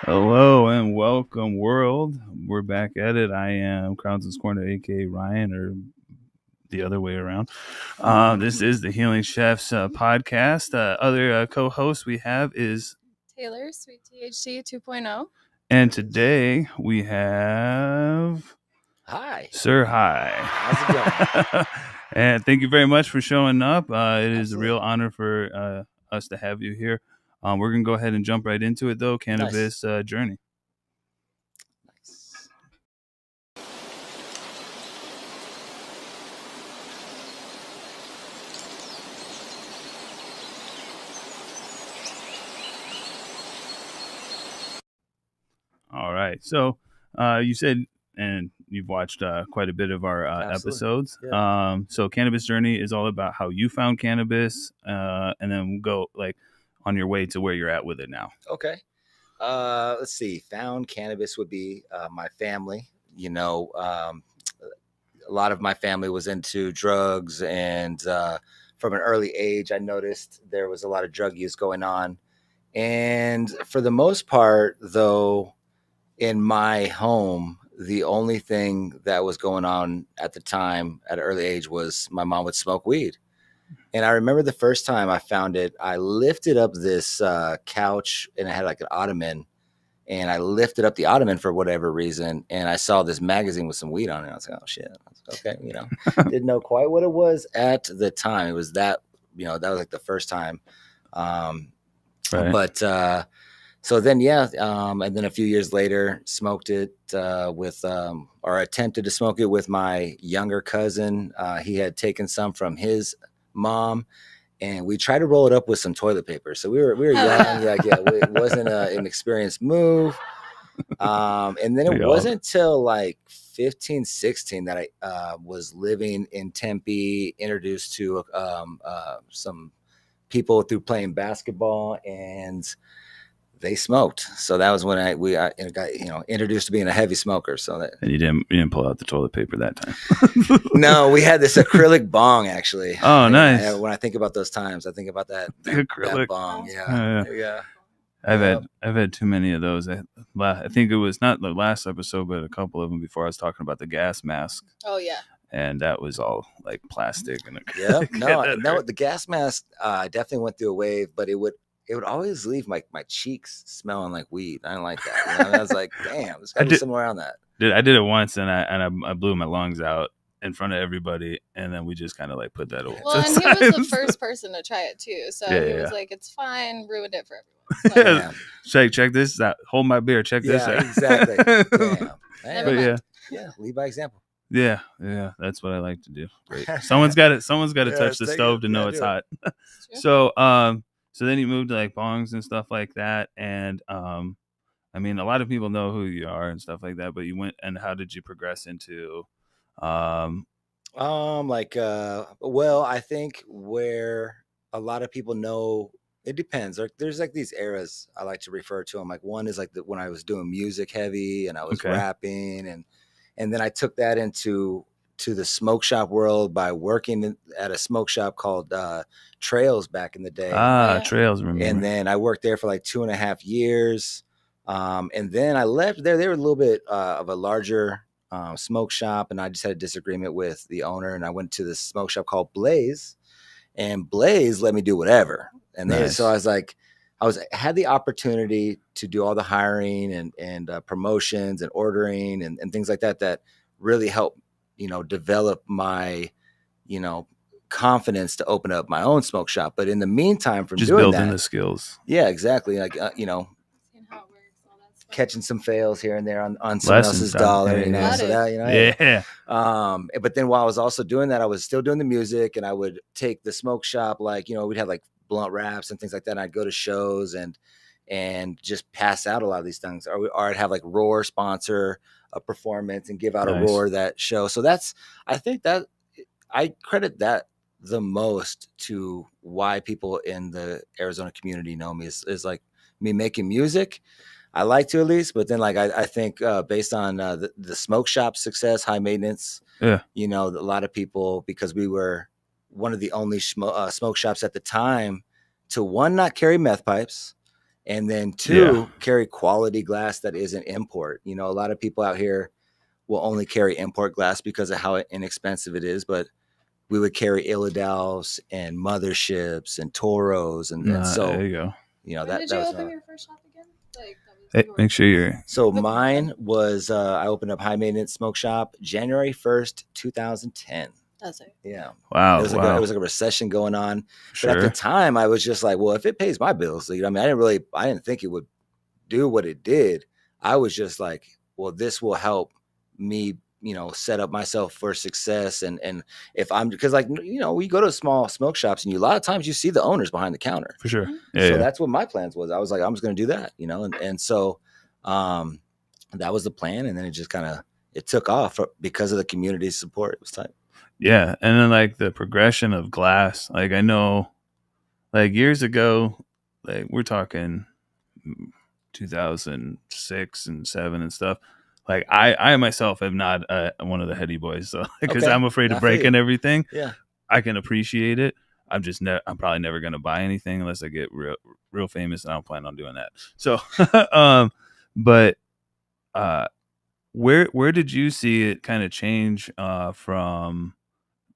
Hello and welcome, world. We're back at it. I am Crownson's Corner, aka Ryan, or the other way around. This is the Healing Chefs podcast. Other co-host we have is Taylor, Sweet THC 2.0. and today we have Hi. Sir Hi. How's it going? And thank you very much for showing up. It is a Absolutely. real honor for us to have you here. We're gonna go ahead and jump right into it, though. Cannabis journey. Nice. All right. So you said, and you've watched quite a bit of our Absolutely. episodes. So Cannabis Journey is all about how you found cannabis, and then we'll go like on your way to where you're at with it now. Okay. Let's see. Found cannabis would be my family. You know, a lot of my family was into drugs, and from an early age, I noticed there was a lot of drug use going on. And for the most part, though, in my home, the only thing that was going on at the time at an early age was my mom would smoke weed. And I remember the first time I found it, I lifted up this couch and it had like an ottoman. And I lifted up the ottoman for whatever reason. And I saw this magazine with some weed on it. I was like, oh, shit. I was like, okay. You know, didn't know quite what it was at the time. It was that, you know, that was like the first time. Right. But so then, yeah. And then a few years later, smoked it with or attempted to smoke it with my younger cousin. He had taken some from his mom. And we tried to roll it up with some toilet paper. So we were young. It wasn't an experienced move. And then it wasn't until like 15, 16 that I was living in Tempe, introduced to some people through playing basketball, and they smoked. So that was when I got introduced to being a heavy smoker. So that, and you didn't pull out the toilet paper that time. No, we had this acrylic bong actually. Oh, nice. When I think about those times, I think about that acrylic that bong. Yeah. Yeah. I've had too many of those. I think it was not the last episode, but a couple of them before. I was talking about the gas mask. Oh yeah. And that was all like plastic and no, the gas mask definitely went through a wave, but it would always leave my cheeks smelling like weed. I didn't like that. You know? I was like, damn, there's got to be somewhere around that. I did it once, and I blew my lungs out in front of everybody, and then we just kind of like put that away. Well, and he was the first person to try it too, so he was like, "It's fine, ruined it for everyone." So, check this out. Hold my beer. Check this out. Exactly. Damn. But lead by example. Yeah, that's what I like to do. Great. Someone's got to touch the stove to know it's hot. So then you moved to like bongs and stuff like that. And I mean, a lot of people know who you are and stuff like that, but you went, and how did you progress into well, I think where a lot of people know, it depends. There's like these eras I like to refer to them. Like one is like when I was doing music heavy and I was rapping, and then I took that into the smoke shop world by working at a smoke shop called Trails back in the day. Trails, remember. And then I worked there for like 2.5 years. And then I left there. They were a little bit of a larger smoke shop, and I just had a disagreement with the owner, and I went to this smoke shop called Blaze, and Blaze let me do whatever. And then so I was like, had the opportunity to do all the hiring and promotions and ordering and things like that really helped, develop my, confidence to open up my own smoke shop. But in the meantime, from just doing building the skills. Yeah, exactly. Like, catching some fails here and there on someone else's dollar, so that, but then while I was also doing that, I was still doing the music, and I would take the smoke shop, like, we'd have like blunt wraps and things like that. And I'd go to shows and just pass out a lot of these things, or I'd have like Roar sponsor a performance and give out a Roar that show. So I think that I credit that the most to why people in the Arizona community know me is like me making music. I like to, at least, but then like I think based on the smoke shop success, high maintenance, a lot of people, because we were one of the only smoke shops at the time to, one, not carry meth pipes, and then two, carry quality glass that isn't import. A lot of people out here will only carry import glass because of how inexpensive it is, but we would carry Illidals and Motherships and Toros, and so there you go. When did you open your first shop again? Make sure you're. So mine was I opened up High Maintenance Smoke Shop January 1st, 2010. That's it. Yeah. Wow. It was like a recession going on. Sure. But at the time, I was just like, well, if it pays my bills, I didn't think it would do what it did. I was just like, well, this will help me, set up myself for success. And if I'm, because we go to small smoke shops, and a lot of times you see the owners behind the counter. For sure. So that's what my plans was. I was like, I'm just going to do that, and so that was the plan. And then it just it took off because of the community's support. It was tight. Yeah. And then like the progression of glass, like I know like years ago, like we're talking 2006 and 7 and stuff. Like I myself am not one of the heady boys, so because I'm afraid of breaking everything. Yeah, I can appreciate it. I'm probably never going to buy anything unless I get real famous, and I don't plan on doing that. So, but where did you see it kind of change from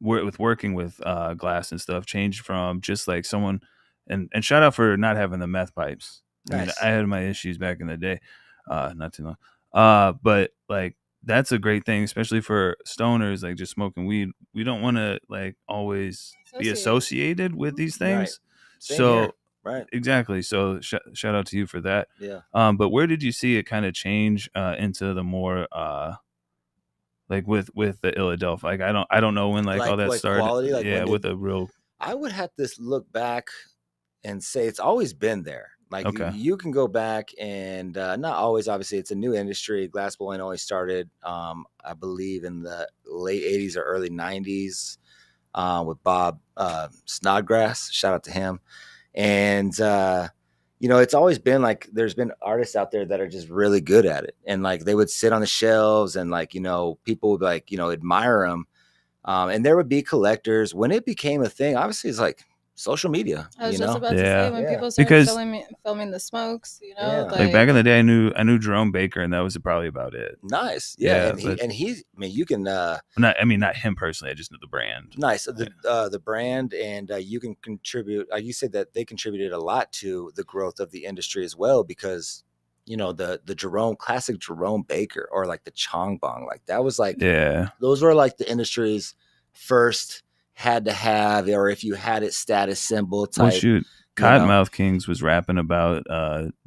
with working with glass and stuff? Change from just like someone, and shout out for not having the meth pipes. Nice. I mean, I had my issues back in the day, not too long. But like that's a great thing, especially for stoners, like just smoking weed. We don't want to like always be associated with these things. Right. So right, exactly. So shout out to you for that. Yeah. But where did you see it kind of change into the more like with the Philadelphia? Like I don't know when like all that started. Quality, like with a real. I would have to look back and say it's always been there. Like you can go back and not always, obviously it's a new industry. Glass blowing only started, I believe in the late 80s or early 90s with Bob Snodgrass. Shout out to him. And, it's always been like, there's been artists out there that are just really good at it. And like, they would sit on the shelves and like, people would like, admire them. And there would be collectors. When it became a thing, obviously it's like, social media. I was just about to say when people started filming the smokes, like back in the day, I knew Jerome Baker, and that was probably about it. Nice, yeah. And he's, I mean, you can not him personally. I just know the brand. Nice, the brand, and you can contribute. You said that they contributed a lot to the growth of the industry as well, because the classic Jerome Baker or like the Chong Bong, like that was like those were like the industry's first. Had to have, or if you had it, status symbol type. Well, shoot, Cottonmouth Kings was rapping about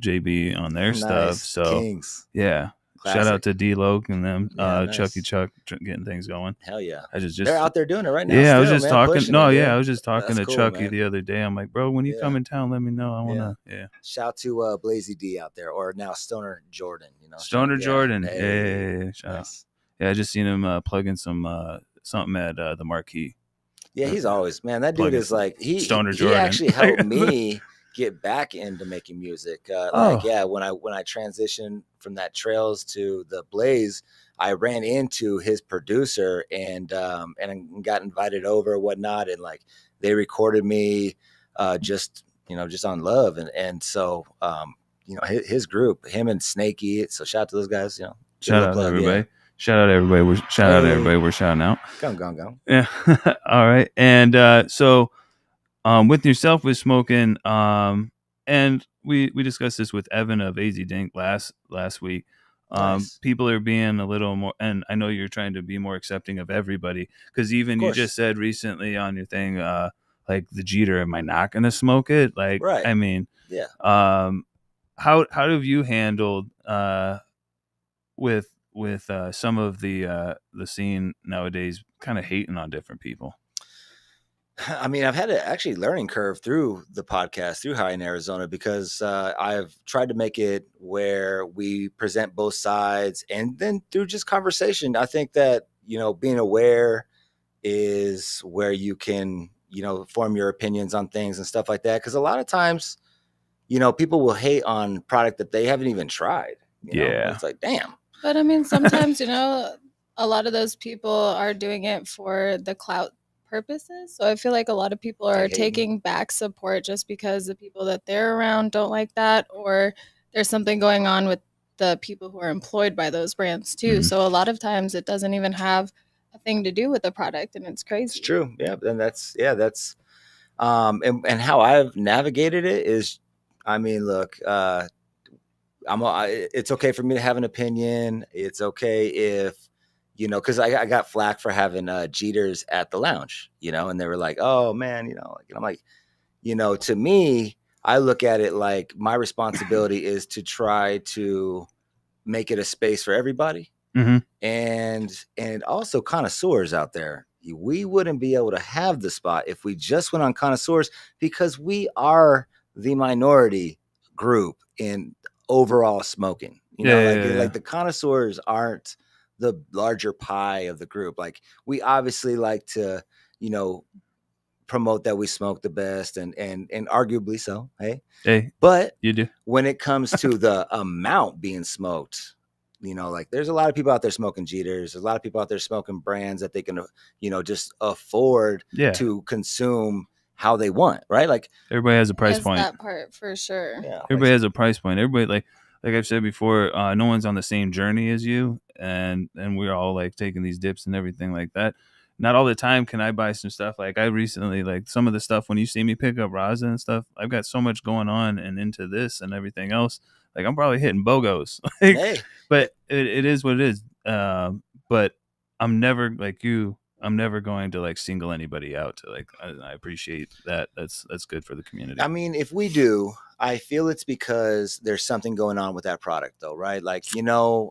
JB on their stuff. So Kings. Yeah, classic. Shout out to D-Loc and them, nice. Chucky Chuck getting things going. Hell yeah, I just they're out there doing it right now. Yeah, still, I was just talking. No, I was just talking to cool, Chucky man. the other day. I'm like, bro, when you come in town, let me know. I wanna. Yeah. Shout to Blazy D out there, or now Stoner Jordan. Stoner Jordan. Yeah. Shout out. Nice. Yeah, I just seen him plugging something at the Marquee. Yeah, he's always, man, that dude is like, he actually helped me get back into making music. When I transitioned from that Trails to the Blaze, I ran into his producer and got invited over and whatnot. And like, they recorded me just on love. And so, his group, him and Snakey. So shout out to those guys, Shout out to everybody. Yeah. Shout out to everybody. We're shouting out. Go. Yeah. All right. And so with yourself with smoking, and we discussed this with Evan of AZ Dink last week. Nice. People are being a little more, and I know you're trying to be more accepting of everybody, because even you just said recently on your thing, like the Jeter, am I not going to smoke it? Like, right. I mean, yeah. How have you handled with some of the scene nowadays kind of hating on different people? I mean, I've had an actually learning curve through the podcast, through High in Arizona, because I've tried to make it where we present both sides, and then through just conversation. I think that, being aware is where you can, form your opinions on things and stuff like that. Because a lot of times, people will hate on product that they haven't even tried. It's like, damn. But I mean, sometimes, a lot of those people are doing it for the clout purposes. So I feel like a lot of people are taking back support just because the people that they're around don't like that, or there's something going on with the people who are employed by those brands too. Mm-hmm. So a lot of times it doesn't even have a thing to do with the product, and it's crazy. It's true. Yeah. And that's and how I've navigated it is, I mean, look, it's okay for me to have an opinion. It's okay if, because I got flack for having Jeters at the lounge, and they were like, oh man, and I'm like, to me, I look at it like my responsibility is to try to make it a space for everybody. Mm-hmm. And also connoisseurs out there. We wouldn't be able to have the spot if we just went on connoisseurs, because we are the minority group in overall smoking. Like the connoisseurs aren't the larger pie of the group. Like, we obviously like to, promote that we smoke the best, and arguably so. Hey, but you do. When it comes to the amount being smoked, like, there's a lot of people out there smoking Jeters. There's a lot of people out there smoking brands that they can, just afford to consume how they want, right? Like everybody has a price point. That part for sure. Yeah, everybody has a price point. Everybody like I've said before, no one's on the same journey as you, and we're all like taking these dips and everything like that. Not all the time can I buy some stuff. Like I recently, like some of the stuff when you see me pick up rosin and stuff, I've got so much going on and into this and everything else. Like I'm probably hitting BOGOs. Like, hey. But it is what it is. But I'm never like you. I'm never going to like single anybody out to like. I appreciate that. That's good for the community. I mean, if we do, I feel it's because there's something going on with that product, though, right? Like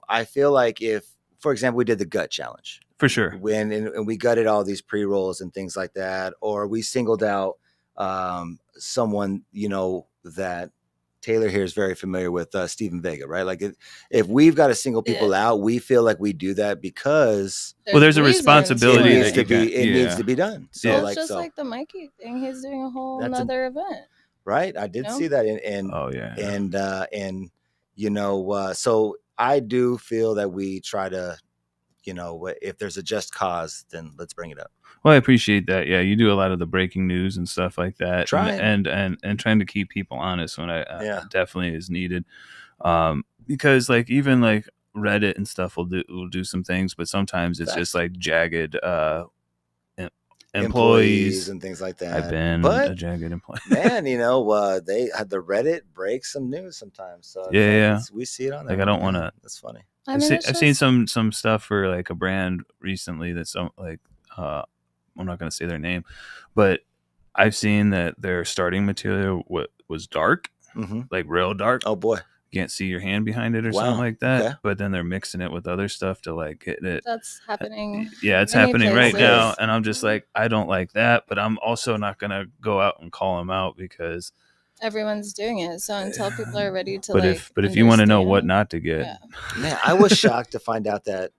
I feel like if, for example, we did the gut challenge. For sure. And we gutted all these pre-rolls and things like that, or we singled out someone, that Taylor here is very familiar with, Steven Vega, right? Like if we've got to single people out, we feel like we do that because there's a responsibility it needs to be done. So it's just like the Mikey thing. He's doing a whole another event. Right. I did see that. So I do feel that we try to, if there's a just cause, then let's bring it up. Well, I appreciate that. Yeah, you do a lot of the breaking news and stuff like that, and trying to keep people honest when definitely is needed. Because like even like Reddit and stuff will do some things, but sometimes it's just like jagged employees and things like that. I've been a jagged employee. Man, they had the Reddit break some news sometimes. So we see it on there. Like I don't want to. That's funny. I've seen some stuff for like a brand recently that's like I'm not going to say their name, but I've seen that their starting material was dark, like real dark. Oh boy, you can't see your hand behind it or something like that. Okay. But then they're mixing it with other stuff to like get it. That's happening. Yeah, it's happening right now, and I'm just like, I don't like that, but I'm also not going to go out and call them out because everyone's doing it. So until people are ready to, but if you want to know what not to get, man, I was shocked to find out that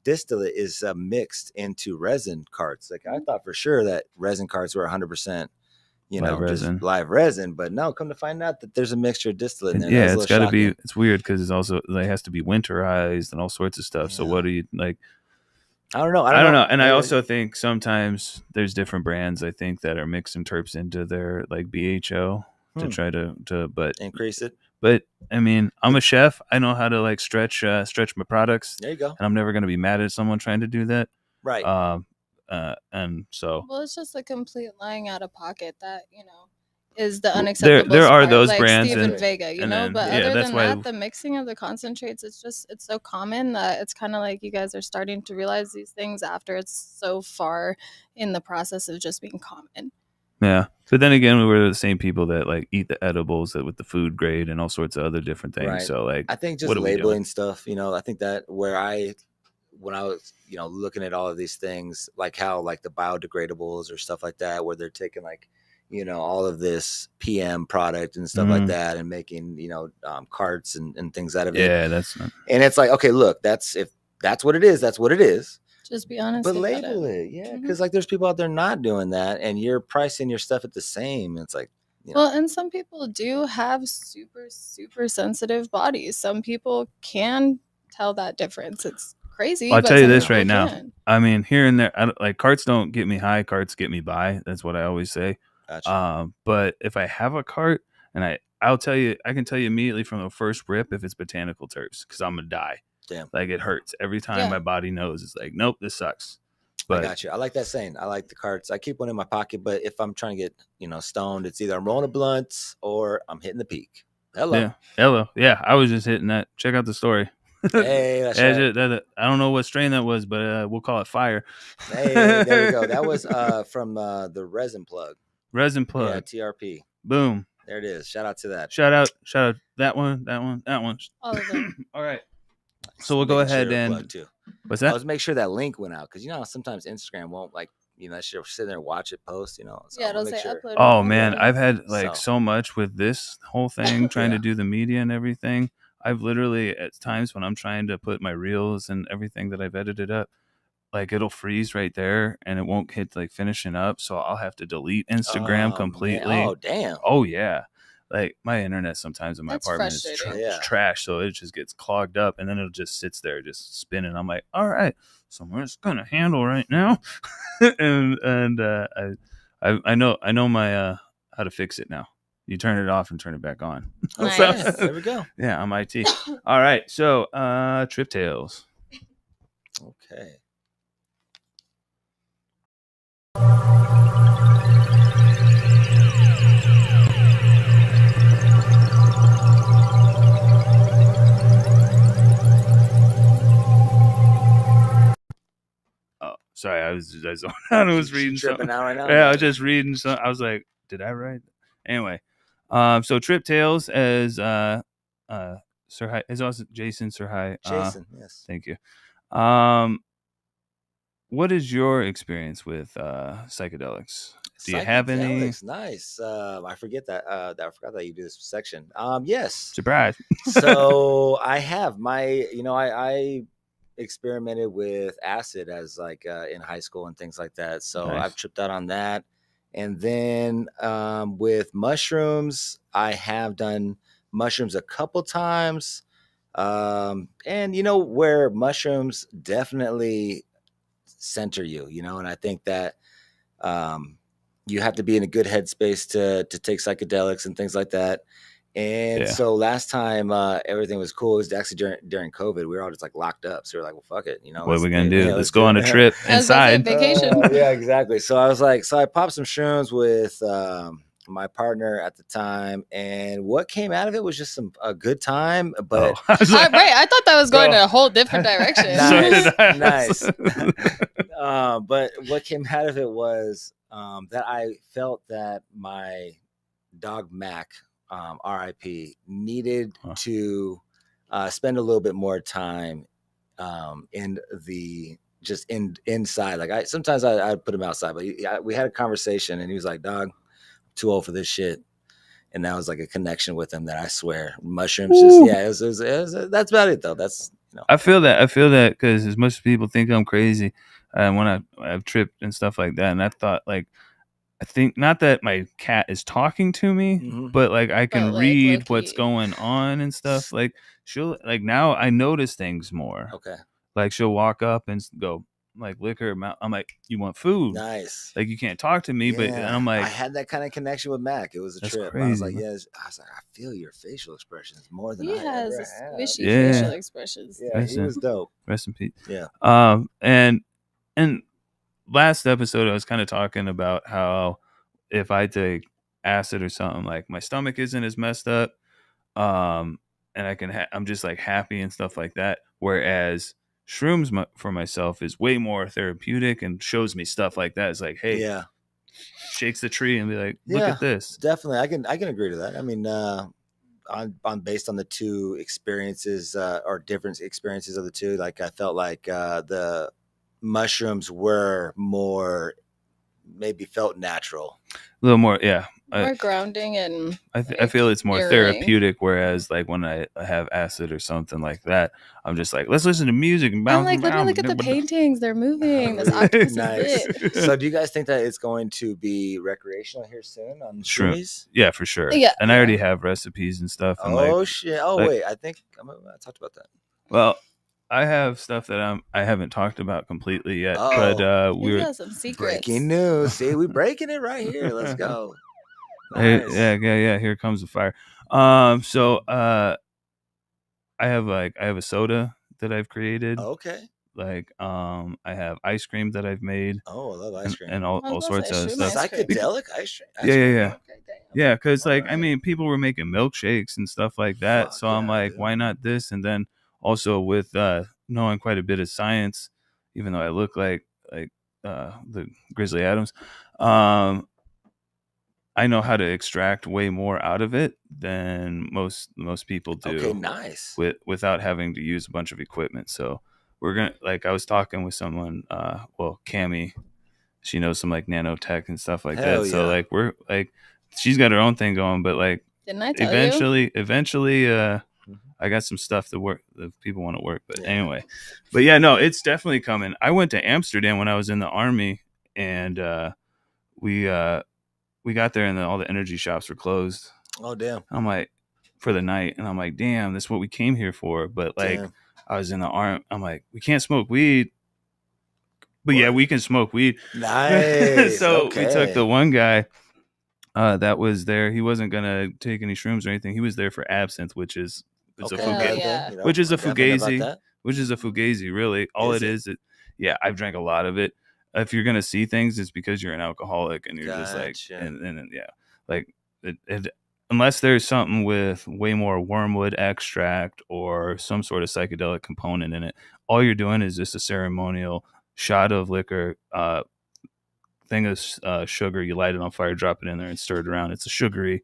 distillate is mixed into resin carts. Like I thought for sure that resin carts were 100%, live resin, but no, come to find out that there's a mixture of distillate in there. Yeah, it's got to be. It's weird because it's also it has to be winterized and all sorts of stuff. Yeah. So what do you like? I don't know. And I also think sometimes there's different brands I think that are mixing terps into their like BHO. To try to but increase it. But I mean, I'm a chef. I know how to like stretch my products. There you go. And I'm never going to be mad at someone trying to do that. Right. And so. Well, it's just a complete lying out of pocket that is the unacceptable. There are part, those like brands Steven Vega, but other than why that, the mixing of the concentrates, it's so common that it's kind of like you guys are starting to realize these things after it's so far in the process of just being common. Yeah, but then again, we were the same people that like eat the edibles with the food grade and all sorts of other different things. Right. So like, I think just labeling stuff. I think that when I was looking at all of these things, like how like the biodegradables or stuff like that, where they're taking like all of this PM product and stuff like that, and making carts and things out of it. Yeah, that's not... and it's like, okay, look, if that's what it is, that's what it is. Just be honest. But label it. Yeah. Because like there's people out there not doing that, and you're pricing your stuff at the same. It's like, well, and some people do have super, super sensitive bodies. Some people can tell that difference. It's crazy. I'll tell you this right now. I mean, here and there, like carts don't get me high, carts get me by. That's what I always say. Gotcha. But if I have a cart, and I can tell you immediately from the first rip if it's botanical terps, because I'm gonna die. Damn. Like it hurts every time my body knows it's like, nope, this sucks. But I got you. I like that saying. I like the carts. I keep one in my pocket, but if I'm trying to get, stoned, it's either I'm rolling a blunt or I'm hitting the peak. Hello. Yeah. Hello. Yeah. I was just hitting that. Check out the story. Hey, that's right. I don't know what strain that was, but we'll call it fire. Hey, there we go. That was from the Resin Plug. Resin Plug. Yeah, TRP. Boom. There it is. Shout out to that. Shout out. That one. All of them. All right. So we'll go ahead and what's that? Let's make sure that link went out, because sometimes Instagram won't like she'll sit there and watch it post. So yeah, it'll say upload. Oh man, I've had like so much with this whole thing trying to do the media and everything. I've literally at times when I'm trying to put my reels and everything that I've edited up, like it'll freeze right there and it won't hit like finishing up. So I'll have to delete Instagram completely. Man. Oh damn. Oh yeah. Like my internet sometimes in my apartment is trash, so it just gets clogged up, and then it just sits there just spinning. I'm like, all right, so I'm just gonna handle right now, and I I know my how to fix it now. You turn it off and turn it back on. Nice. So, there we go. Yeah, I'm IT. All right, so Trip Tales. Okay. Oh, sorry, I was reading something. Out right now, yeah, I was just reading something. I was like, did I write? Anyway, so Trip Tales as Sir Hi is also Jason Sir Hi. Jason, yes. Thank you. What is your experience with psychedelics? Do you have any? Nice. I forget that. I forgot that you do this section. Yes. Surprise. So I have I experimented with acid as like in high school and things like that. So Nice. I've tripped out on that. And then with mushrooms, I have done mushrooms a couple times. And where mushrooms definitely center you, and I think that you have to be in a good headspace to take psychedelics and things like that. And so last time everything was cool. It was actually during COVID. We were all just like locked up. So we were like, well, fuck it. What are we going to do? Let's go on a trip inside. Vacation. Yeah, exactly. So I was like, I popped some shrooms with my partner at the time. And what came out of it was just a good time. But right. I thought that was going in a whole different direction. Nice. But what came out of it was that I felt that my dog Mac, RIP, needed to spend a little bit more time in the inside. Like sometimes I'd put him outside, but we had a conversation and he was like, "Dog, I'm too old for this shit." And that was like a connection with him that I swear mushrooms. That's about it though. That's I feel that because as much as people think I'm crazy, when I've tripped and stuff like that, and I thought like. I think not that my cat is talking to me, but like I can read what's going on and stuff. Like she'll like now I notice things more. Okay. Like she'll walk up and go like lick her mouth. I'm like, you want food? Nice. Like you can't talk to me, but and I'm like, I had that kind of connection with Mac. It was a trip. Crazy. I was like, I feel your facial expressions more than he I has ever a squishy facial expressions. Yeah, he was dope. Rest in peace. Yeah. And last episode I was kind of talking about how if I take acid or something, like my stomach isn't as messed up, and I can I'm just like happy and stuff like that. Whereas shrooms for myself is way more therapeutic and shows me stuff like that. It's like, hey, shakes the tree and be like, look at this. Definitely, I can agree to that. I mean, on based on the two experiences or different experiences of the two, like I felt like the mushrooms were more. Maybe felt natural, a little more, more grounding, and I feel it's more therapeutic. Whereas, like when I have acid or something like that, I'm just like, let's listen to music and bounce. I'm like, let me look at the paintings; they're moving. This octopus nice. So, do you guys think that it's going to be recreational here soon on shroomies? Yeah, for sure. Yeah, and I already have recipes and stuff. And shit! Oh wait, I think I talked about that. Well. I have stuff that I haven't talked about completely yet, but we got some secrets. Breaking news. See, we breaking it right here. Let's go. Nice. Yeah. Here comes the fire. So I have a soda that I've created. Okay. Like I have ice cream that I've made. Oh, I love ice cream and all sorts of stuff. Psychedelic ice cream. Yeah. Yeah, because I mean, people were making milkshakes and stuff like that. So I'm like, why not this? And then also with knowing quite a bit of science, even though I look like the Grizzly Adams, I know how to extract way more out of it than most people do. Okay, nice. Without having to use a bunch of equipment. So we're gonna I was talking with someone, Cammie, she knows some like nanotech and stuff like that. So like we're like she's got her own thing going, but like didn't I tell you? Eventually I got some stuff to work that people want to work, but anyway. But yeah, no, it's definitely coming. I went to Amsterdam when I was in the army, and we got there and all the energy shops were closed. Oh damn. I'm like, for the night, and I'm like, damn, that's what we came here for. But like I was in the army, I'm like, we can't smoke weed. But yeah, we can smoke weed. Nice. So we took the one guy that was there. He wasn't gonna take any shrooms or anything. He was there for absinthe, which is a fugazi, which is a fugazi. Really, all it is. Yeah, I've drank a lot of it. If you're gonna see things, it's because you're an alcoholic and you're just like, and yeah, like unless there's something with way more wormwood extract or some sort of psychedelic component in it, all you're doing is just a ceremonial shot of liquor, thing of sugar. You light it on fire, drop it in there, and stir it around. It's a sugary,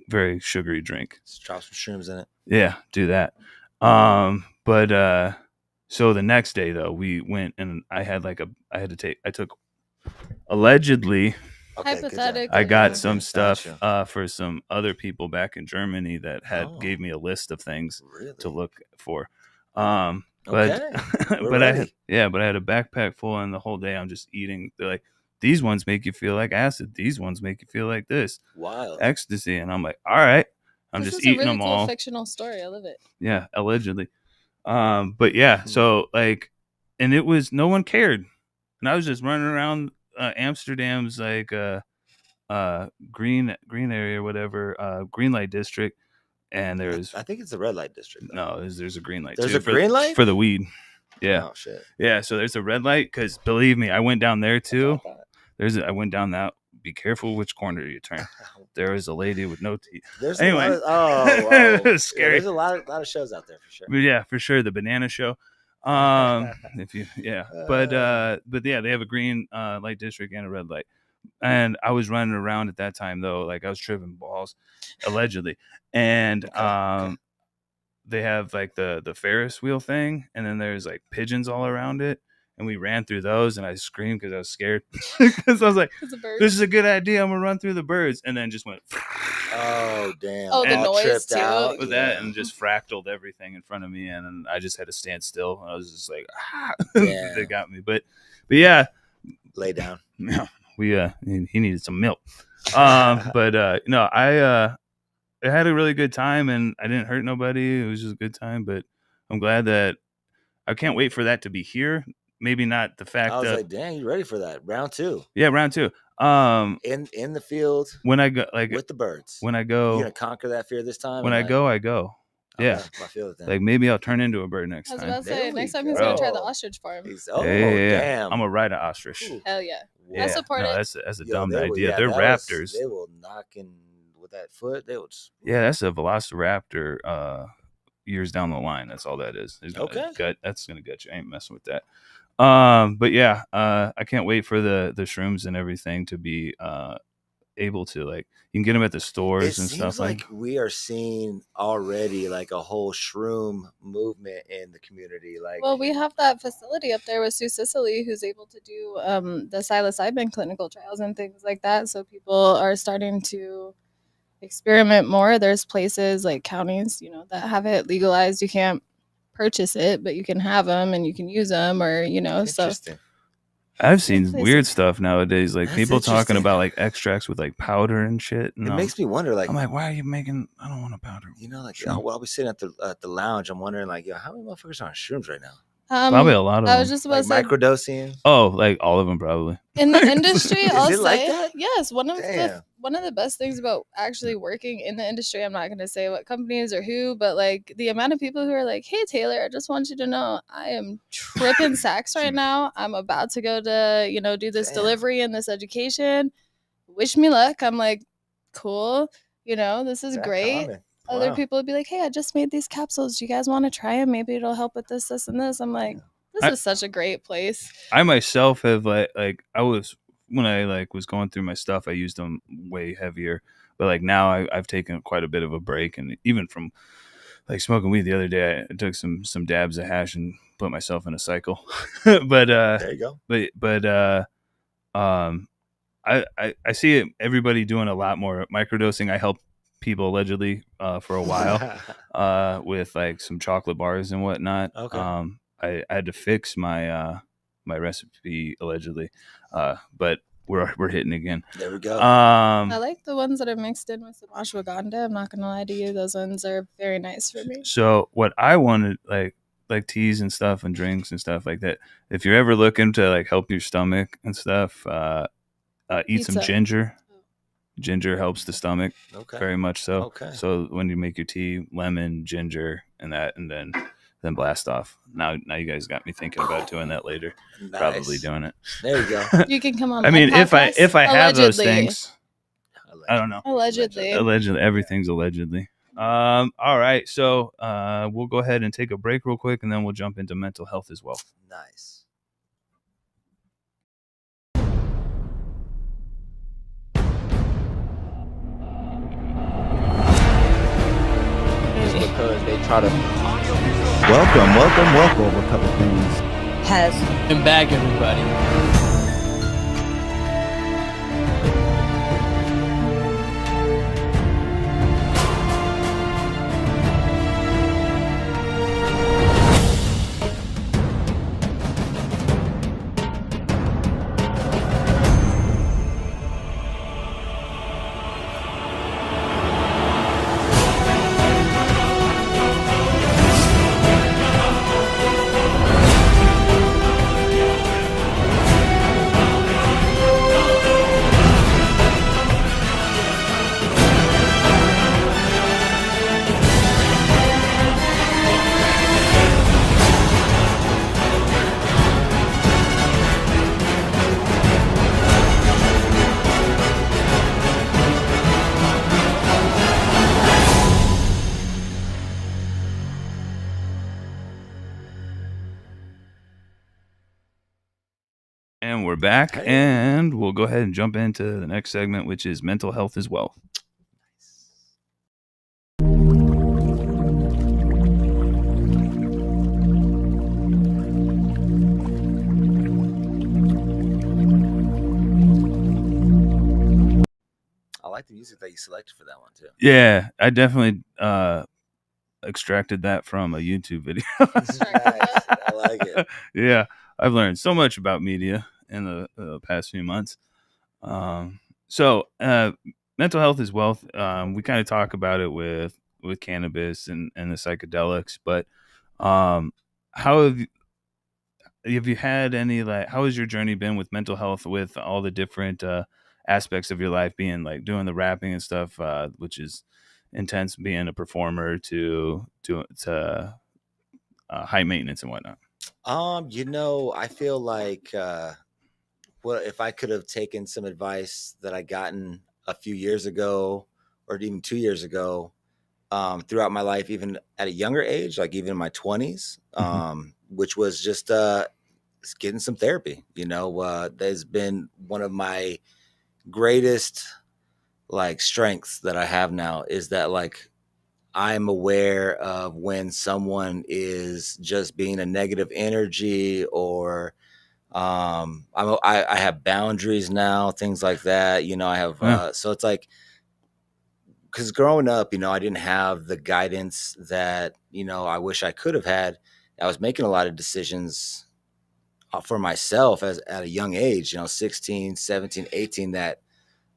very sugary drink. Just drop some shrooms in it. Yeah, do that. So the next day though, we went and I took allegedly. Hypothetically, I got some stuff for some other people back in Germany that gave me a list of things to look for. But I had a backpack full, and the whole day I'm just eating. They're like, these ones make you feel like acid. These ones make you feel like this. Wild ecstasy, and I'm like, all right, I'm just eating them all. This is a really cool fictional story. I love it. Yeah, allegedly. But yeah, so like, and it was no one cared, and I was just running around Amsterdam's like green area or whatever, green light district, and there's I think it's the red light district. No, there's a green light. There's a green light for the weed. Yeah. Oh shit. Yeah, so there's a red light because believe me, I went down there too. I went down that. Be careful which corner you turn. There is a lady with no teeth. There's anyway, scary. There's a lot of shows out there for sure. But yeah, for sure, the banana show. But yeah, they have a green light district and a red light. And I was running around at that time though, like I was tripping balls, allegedly. And they have like the Ferris wheel thing, and then there's like pigeons all around it. And we ran through those, and I screamed because I was scared. Because I was like, "This is a good idea. I'm gonna run through the birds," and then just went. Oh damn! Oh, the noise too. Out with that, and just fractaled everything in front of me, and I just had to stand still. And I was just like, they got me. But yeah, lay down. Yeah, he needed some milk. No, I had a really good time, and I didn't hurt nobody. It was just a good time. But I'm glad that I can't wait for that to be here. Maybe not the fact. I was like, "Dang, you ready for that round 2?" Yeah, round 2. In the field when I go, like with the birds. When I go, you gonna conquer that fear this time. When I go. Yeah, I feel it then. Like maybe I'll turn into a bird next time. I was about to say next time he's gonna try the ostrich farm. Damn! I'm gonna ride an ostrich. Ooh. Hell yeah! I support it. That's a dumb idea. They're raptors. They will knock in with that foot. They will. Yeah, that's a velociraptor. Years down the line, that's all that is. That's gonna gut you. I ain't messing with that. But yeah, I can't wait for the shrooms and everything to be able to, like, you can get them at the stores and stuff. Like we are seeing already like a whole shroom movement in the community. Like, well, we have that facility up there with Sue Sicily, who's able to do the psilocybin clinical trials and things like that. So people are starting to experiment more. There's places like counties, that have it legalized. You can't purchase it, but you can have them and you can use them, or so I've seen weird stuff nowadays, like people talking about like extracts with like powder and shit. And it makes me wonder, like, I'm like, why are you making? I don't want a powder. Like, while we sitting at the lounge, I'm wondering, like, how many motherfuckers are on shrooms right now? Probably a lot of them. I was just about to say microdosing. Oh, like all of them probably. In the industry, I'll say like that? Yes. One of the best things about actually working in the industry, I'm not going to say what companies or who, but like the amount of people who are like, "Hey Taylor, I just want you to know I am tripping sacks right now. I'm about to go to do this delivery and this education. Wish me luck." I'm like, cool. This is great. Common. Other people would be like, "Hey, I just made these capsules. Do you guys want to try them? Maybe it'll help with this, this, and this." I'm like, this is such a great place. I myself have like I was, when I like was going through my stuff, I used them way heavier. But like now I've taken quite a bit of a break, and even from like smoking weed the other day, I took some dabs of hash and put myself in a cycle. But there you go. But I see it, everybody doing a lot more microdosing. I helped people allegedly for a while with like some chocolate bars and whatnot. Okay. I had to fix my my recipe allegedly, but we're hitting again. There we go. I like the ones that are mixed in with some ashwagandha. I'm not gonna lie to you; those ones are very nice for me. So what I wanted, like, like teas and stuff and drinks and stuff like that. If you're ever looking to like help your stomach and stuff, eat some ginger. Ginger helps the stomach very much so. Okay. So when you make your tea, lemon, ginger, and that, and then blast off. Now you guys got me thinking about doing that later. Nice. Probably doing it. There you go. You can come on. I mean, if I have those Allegedly. things, I don't know. Allegedly, everything's allegedly. All right, so we'll go ahead and take a break real quick, and then we'll jump into mental health as well. Nice. Because they try to welcome a couple things has been back, everybody. And we're back, and we'll go ahead and jump into the next segment, which is mental health as well. I like the music that you selected for that one too. Yeah, I definitely extracted that from a YouTube video. Nice. I like it. Yeah, I've learned so much about media in the past few months. So mental health is wealth. We kind of talk about it with cannabis and the psychedelics, but how have you had any, like, how has your journey been with mental health, with all the different aspects of your life, being like doing the rapping and stuff, which is intense, being a performer, to high maintenance and whatnot? I feel like well, if I could have taken some advice that I gotten a few years ago or even 2 years ago, throughout my life, even at a younger age, like even in my 20s, which was just getting some therapy. That's been one of my greatest like strengths that I have now, is that like I'm aware of when someone is just being a negative energy, or I have boundaries now, things like that. I have so it's like, because growing up, I didn't have the guidance that I wish I could have had. I was making a lot of decisions for myself at a young age, 16, 17, 18, that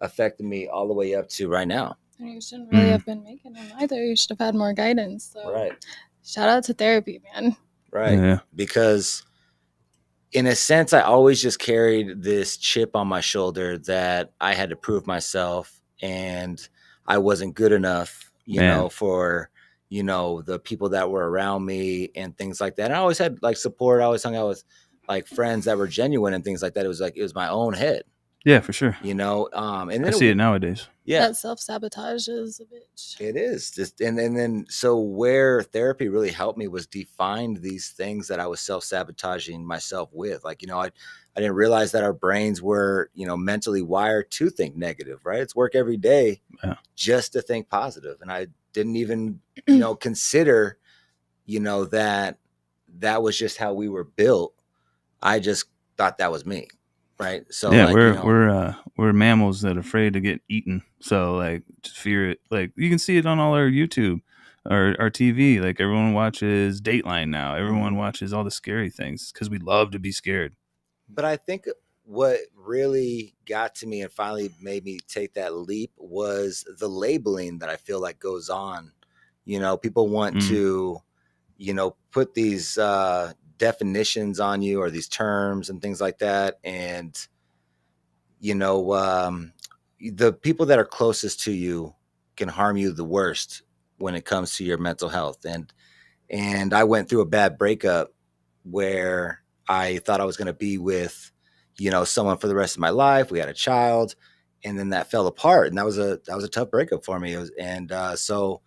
affected me all the way up to right now. And you shouldn't really have been making them either. You should have had more guidance. So right. Shout out to therapy, man. Right. Yeah. Because in a sense, I always just carried this chip on my shoulder that I had to prove myself, and I wasn't good enough, for, the people that were around me and things like that. And I always had like support. I always hung out with like friends that were genuine and things like that. It was my own head. Yeah, for sure. And then I see it nowadays. Yeah, that self-sabotage is a bitch. It is just, and then so where therapy really helped me was define these things that I was self-sabotaging myself with. Like, I didn't realize that our brains were, mentally wired to think negative, right? It's work every day just to think positive. And I didn't even, consider, that was just how we were built. I just thought that was me. Right. So yeah, we're mammals that are afraid to get eaten. So like, just fear it. Like, you can see it on all our YouTube or our TV. Like, everyone watches Dateline now. Everyone watches all the scary things because we love to be scared. But I think what really got to me and finally made me take that leap was the labeling that I feel like goes on. People want to put these definitions on you or these terms and things like that. And, the people that are closest to you can harm you the worst when it comes to your mental health. And I went through a bad breakup where I thought I was going to be with, someone for the rest of my life. We had a child, and then that fell apart. And that was a tough breakup for me. So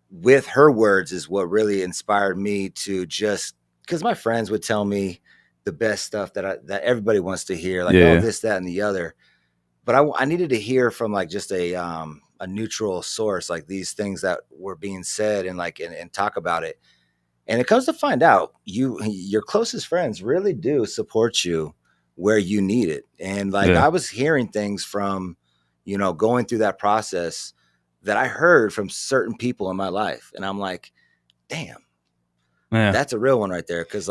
with her words is what really inspired me to just, because my friends would tell me the best stuff that everybody wants to hear, like, oh, this, that, and the other. But I needed to hear from like just a neutral source, like these things that were being said and talk about it. And it comes to find out your closest friends really do support you where you need it. And I was hearing things from, going through that process that I heard from certain people in my life. And I'm like, damn, that's a real one right there. Cause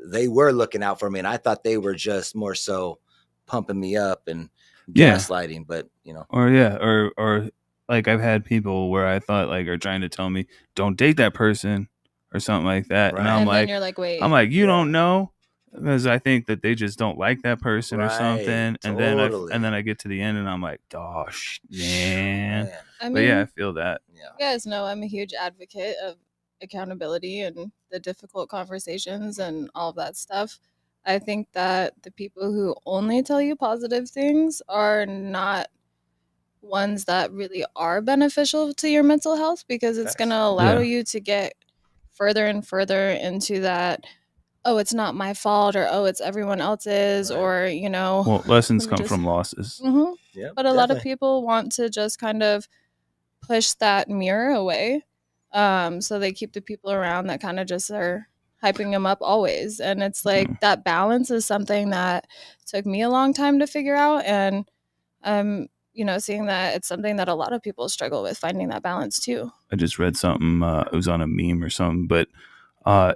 they were looking out for me, and I thought they were just more so pumping me up and gaslighting, but or like I've had people where I thought are trying to tell me don't date that person or something like that. Right. And I'm like, you're like, wait, I'm like, you don't know, because I think that they just don't like that person or something. Totally. And then I get to the end and I'm like, gosh, man. I feel that. Yeah. You guys know I'm a huge advocate of accountability and the difficult conversations and all of that stuff. I think that the people who only tell you positive things are not ones that really are beneficial to your mental health, because it's going to allow you to get further and further into that, oh, it's not my fault, or oh, it's everyone else's, or well, lessons come from losses. Mm-hmm. Yeah, but a lot of people want to just kind of push that mirror away, so they keep the people around that kind of just are hyping them up always. And it's like that balance is something that took me a long time to figure out, and seeing that it's something that a lot of people struggle with, finding that balance too. I just read something, it was on a meme or something, but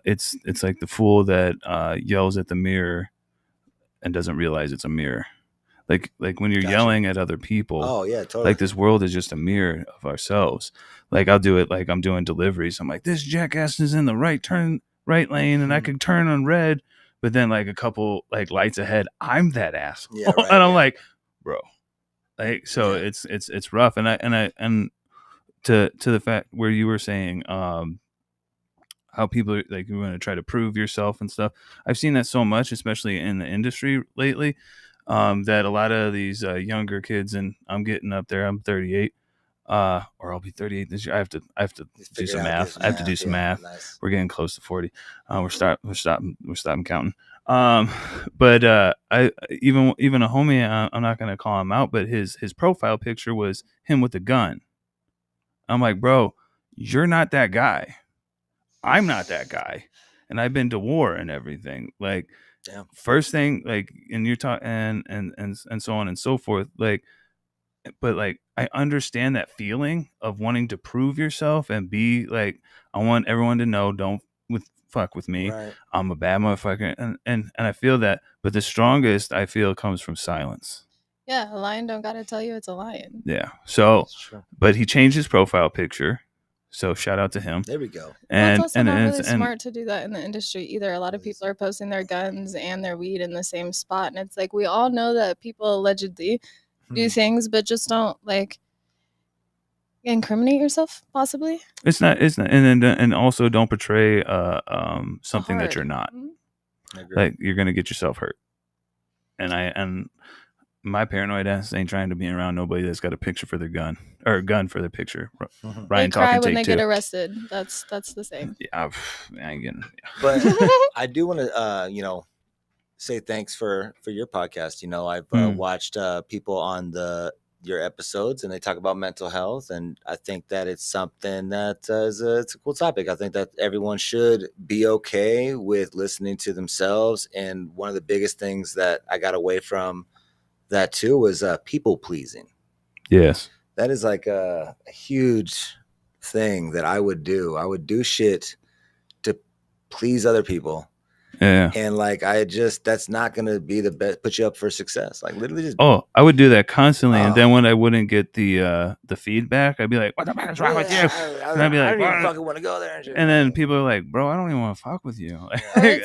it's like the fool that yells at the mirror and doesn't realize it's a mirror. Like when you're yelling at other people, oh yeah, totally. Like this world is just a mirror of ourselves. Like I'll do it, like I'm doing deliveries, I'm like, this jackass is in the right lane and I could turn on red, but then like a couple like lights ahead, I'm that asshole. Yeah, right, and I'm like, bro, like, so it's rough. And to the fact where you were saying how people are, like, you want to try to prove yourself and stuff, I've seen that so much, especially in the industry lately, that a lot of these younger kids, and I'm getting up there, I'm 38, or I'll be 38 this year. I have to do some math. I have to do some math. Nice. We're getting close to 40. We're stopping counting. But I even a homie, I'm not gonna call him out, but his profile picture was him with a gun. I'm like, bro, you're not that guy. I'm not that guy, and I've been to war and everything. Like, first thing, like, and you're talking and so on and so forth. Like, but like, I understand that feeling of wanting to prove yourself and be like, I want everyone to know, don't fuck with me. Right. I'm a bad motherfucker, and I feel that. But the strongest I feel comes from silence. Yeah, a lion don't gotta tell you it's a lion. Yeah. So, but he changed his profile picture. So shout out to him. There we go. And it's also not really smart to do that in the industry either. A lot of people are posting their guns and their weed in the same spot, and it's like, we all know that people allegedly do things, but just don't like incriminate yourself. Possibly. It's not, and also don't portray something that you're not. Mm-hmm. Like, you're gonna get yourself hurt. And my paranoid ass ain't trying to be around nobody that's got a picture for their gun, or a gun for their picture. Mm-hmm. Ryan, they cry when they get arrested. That's the same. Yeah, I ain't getting. But I do want to, say thanks for your podcast. I've watched people on your episodes, and they talk about mental health, and I think that it's something that it's a cool topic. I think that everyone should be okay with listening to themselves. And one of the biggest things that I got away from that too was people pleasing. Yes, that is like a huge thing that I would do. I would do shit to please other people. Yeah. And like, that's not going to be the best, put you up for success. Like literally just. Oh, I would do that constantly. And then when I wouldn't get the feedback, I'd be like, what the fuck is wrong with you? And I'd be like, I don't even fucking want to go there. And then people are like, bro, I don't even want to fuck with you.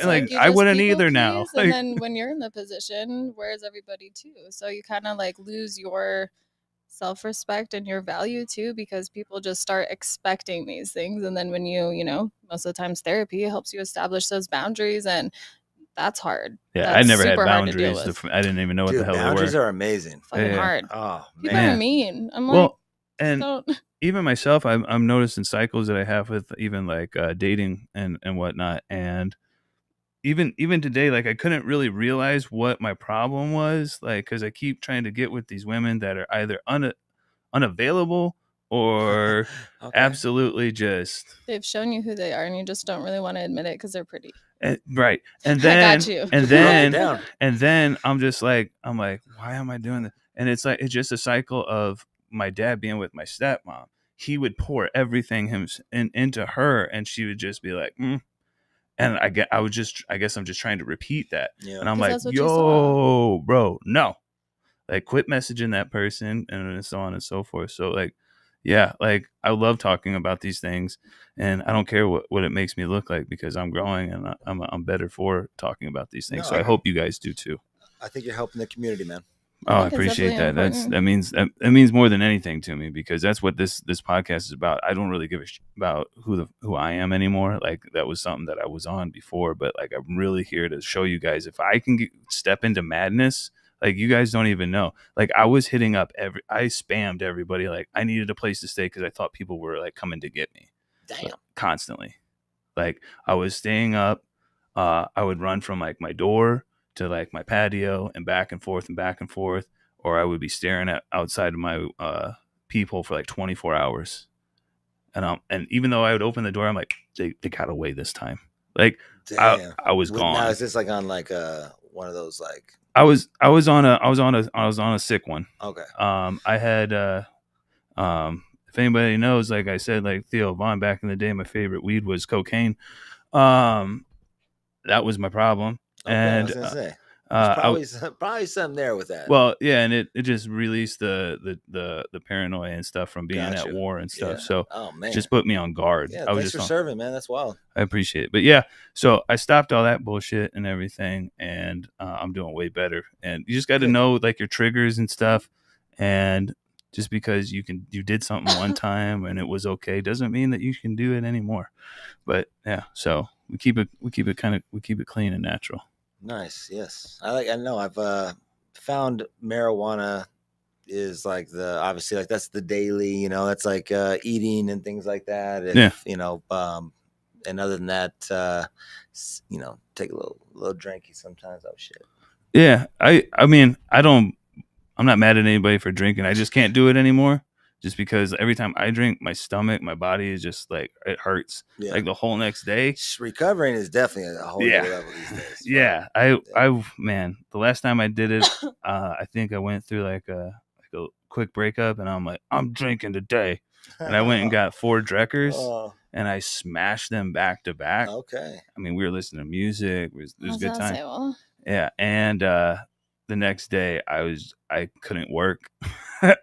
Like I wouldn't either now. And then when you're in the position, where's everybody too? So you kind of like lose your self-respect and your value too, because people just start expecting these things. And then when you know, most of the times therapy helps you establish those boundaries, and that's hard. Yeah, that's I never had boundaries. I didn't even know what the hell they were. Boundaries are amazing. Fucking hard. Oh, people are mean. I'm like, and even myself, I'm noticing cycles that I have with even like dating and whatnot. And even today, like I couldn't really realize what my problem was, like because I keep trying to get with these women that are either unavailable or absolutely just they've shown you who they are, and you just don't really want to admit it because they're pretty. Right. And then I got you. and then I'm like, why am I doing this? And it's just a cycle of my dad being with my stepmom. He would pour everything into her, and she would just be like, And I guess I'm just trying to repeat that. Yeah. And I'm like, yo, bro, no. Like, quit messaging that person, and so on and so forth. So, like, yeah, like, I love talking about these things, and I don't care what it makes me look like, because I'm growing, and I'm better for talking about these things. So I hope you guys do too. I think you're helping the community, man. Oh, I appreciate that. That means more than anything to me, because that's what this podcast is about. I don't really give a shit about who I am anymore. Like, that was something that I was on before, but like, I'm really here to show you guys, if I can step into madness, like, you guys don't even know. Like, I was hitting up I spammed everybody. Like, I needed a place to stay because I thought people were like coming to get me. Damn. Constantly. Like, I was staying up. I would run from like my door to like my patio and back and forth, or I would be staring at outside of my people for like 24 hours. And even though I would open the door, I'm like, they got away this time. Like, I was gone. Now is this like on like one of those like? I was on a sick one. Okay. I had if anybody knows, like I said, like Theo Vaughn back in the day, my favorite weed was cocaine. That was my problem. Okay, and I was gonna say, probably something there with that. Well, yeah, and it just released the paranoia and stuff from being at war and stuff. Yeah. So just put me on guard. Yeah, thanks for serving, man. That's wild. I appreciate it. But yeah, so I stopped all that bullshit and everything, and I'm doing way better. And you just got to know like your triggers and stuff. And just because you did something one time and it was okay doesn't mean that you can do it anymore. But yeah, so we keep it clean and natural. Nice. Yes. I know I've found marijuana is like obviously like that's the daily, you know, that's like eating and things like that. And, you know, and other than that, you know, take a little drinky sometimes. Oh shit. Yeah. I mean, I'm not mad at anybody for drinking. I just can't do it anymore. Just because every time I drink, my stomach, my body is just like, it hurts. Yeah. Like the whole next day. Recovering is definitely a whole new level these days. Yeah. Man, the last time I did it, I think I went through like a quick breakup, and I'm like, I'm drinking today. And I went and got 4 Dreckers and I smashed them back to back. Okay. I mean, we were listening to music. It was a good time. Yeah. And the next day I couldn't work.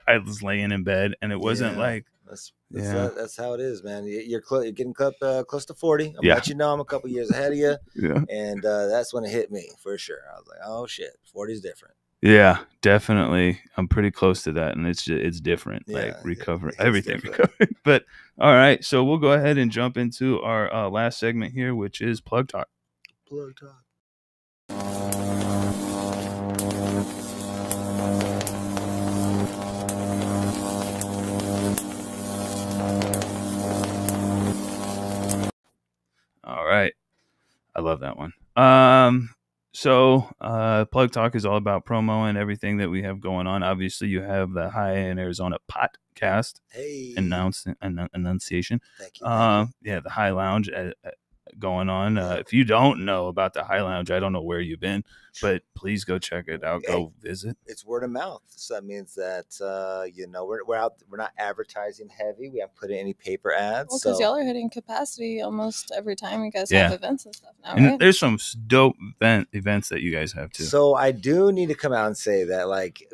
I was laying in bed, and it wasn't like that's how it is, man. You're getting close to 40. I'm let you know I'm a couple years ahead of you. Yeah. And that's when it hit me for sure. I was like, oh shit, 40 is different. Yeah, definitely. I'm pretty close to that, and it's different. Like recover everything. Recovery. But all right, so we'll go ahead and jump into our last segment here, which is Plug Talk. Plug Talk. All right. I love that one. So Plug Talk is all about promo and everything that we have going on. Obviously, you have the High in Arizona podcast. Hey. Enunciation. Thank you. Yeah, the High Lounge, going on. If you don't know about the High Lounge, I don't know where you've been, but please go check it out. Go visit. It's word of mouth. So that means that we're out. We're not advertising heavy. We haven't put in any paper ads. Well, because y'all are hitting capacity almost every time you guys have events and stuff now, right? And there's some dope events that you guys have too. So I do need to come out and say that, like,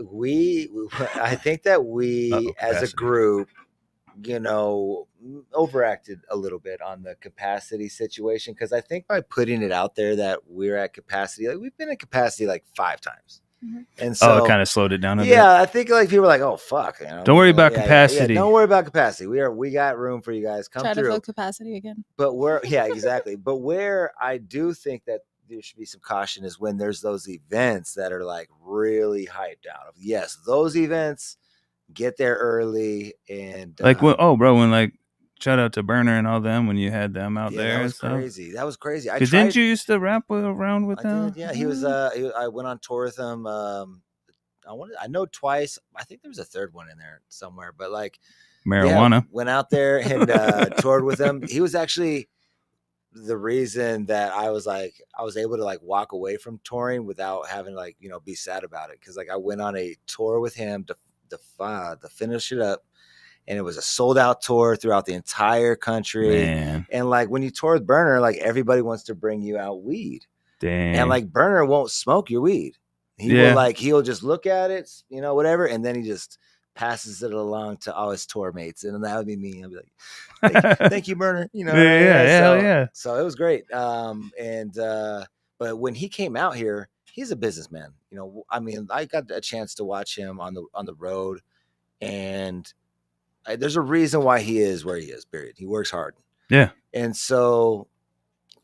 I think that we as a group, overacted a little bit on the capacity situation, because I think by putting it out there that we're at capacity, like we've been at capacity like 5 times. Mm-hmm. And so it kind of slowed it down a bit. Yeah, I think like people are like, oh fuck, don't worry about capacity. Yeah, don't worry about capacity. We got room for you guys. Come Try through. to fill capacity again. But exactly. But where I do think that there should be some caution is when there's those events that are like really hyped out. Yes, those events, get there early and like when like shout out to Burner and all them when you had them out there. That was crazy. That was crazy. Because didn't you used to rap around with them? Did, yeah, he was. I went on tour with him. I know twice. I think there was a third one in there somewhere. But like marijuana. Went out there and toured with him. He was actually the reason that I was able to like walk away from touring without having to be sad about it. Because like I went on a tour with him to finish it up, and it was a sold out tour throughout the entire country. Man. And like when you tour with Burner, like everybody wants to bring you out weed. Damn. And like Burner won't smoke your weed. He'll just look at it, whatever, and then he just passes it along to all his tour mates, and that would be me. I'd be like, thank you, Burner. So it was great. But when he came out here, he's a businessman. I mean, I got a chance to watch him on the road, and there's a reason why he is where he is, period. He works hard. Yeah. And so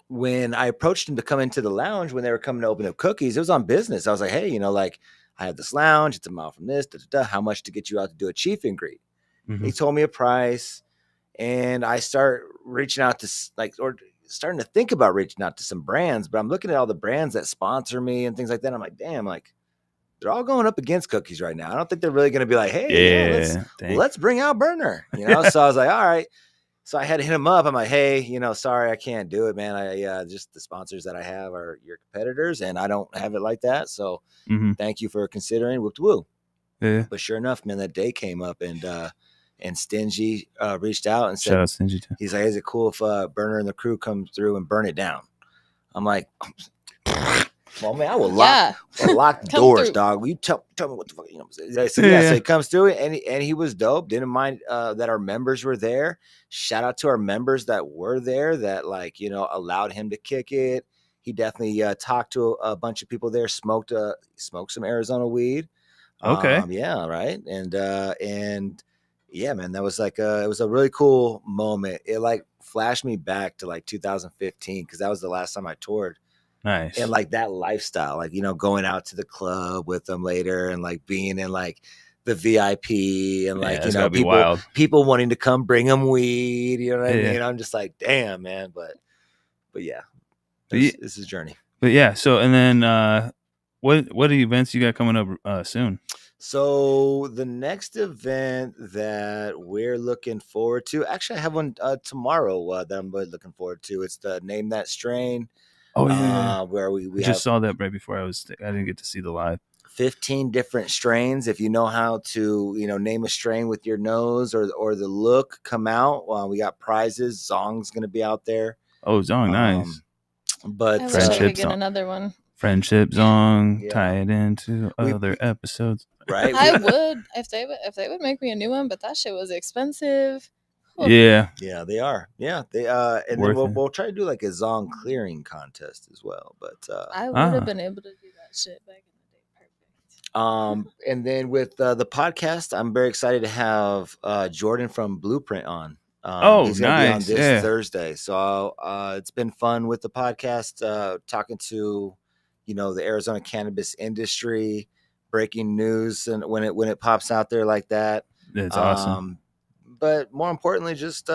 when I approached him to come into the lounge when they were coming to open up cookies, it was on business. I was like, hey, I have this lounge. It's a mile from this. How much to get you out to do a chief and greet? Mm-hmm. He told me a price, and I start reaching out to starting to think about reaching out to some brands, but I'm looking at all the brands that sponsor me and things like that. I'm like, damn, like they're all going up against cookies right now. I don't think they're really going to be like, hey, let's bring out Burner, So I was like, all right. So I had to hit him up. I'm like, hey, sorry, I can't do it, man. I just the sponsors that I have are your competitors, and I don't have it like that. So thank you for considering. Whoop woo. Yeah. But sure enough, man, that day came up, and Stingy reached out and said, shout out Stingy too. He's like, is it cool if Burner and the crew come through and burn it down? I'm like, well, man, I will lock the doors, through. Dog. You tell me what the fuck, So he comes through, and he was dope. Didn't mind that our members were there. Shout out to our members that were there that allowed him to kick it. He definitely talked to a bunch of people there, smoked some Arizona weed. Okay. Yeah, right. And yeah, man, that was it was a really cool moment. It like flashed me back to like 2015 because that was the last time I toured. Nice. And like that lifestyle, like, going out to the club with them later and like being in like the VIP and like, people wanting to come bring them weed, you know what I mean? I'm just like, damn, man. But yeah, this is a journey. But yeah. So, and then what are the events you got coming up soon? So the next event that we're looking forward to, actually I have one tomorrow that I'm really looking forward to. It's the Name That Strain. Oh yeah. Where we just saw that right before I didn't get to see the live. 15 different strains. If you know how to, name a strain with your nose or the look, come out. We got prizes. Zong's going to be out there. Oh, Zong, nice. But Friendship Zong. Another one. Friendship Zong, tie it into other episodes. Right. I would if they would make me a new one, but that shit was expensive. Yeah. Yeah, they are. Yeah, they and then we'll try to do like a Zong clearing contest as well. But I would have been able to do that shit back in the day. Perfect. And then with the podcast, I'm very excited to have Jordan from Blueprint on. He's gonna be on this Thursday. So it's been fun with the podcast, talking to the Arizona cannabis industry, breaking news, and when it pops out there like that. It's awesome. But more importantly, just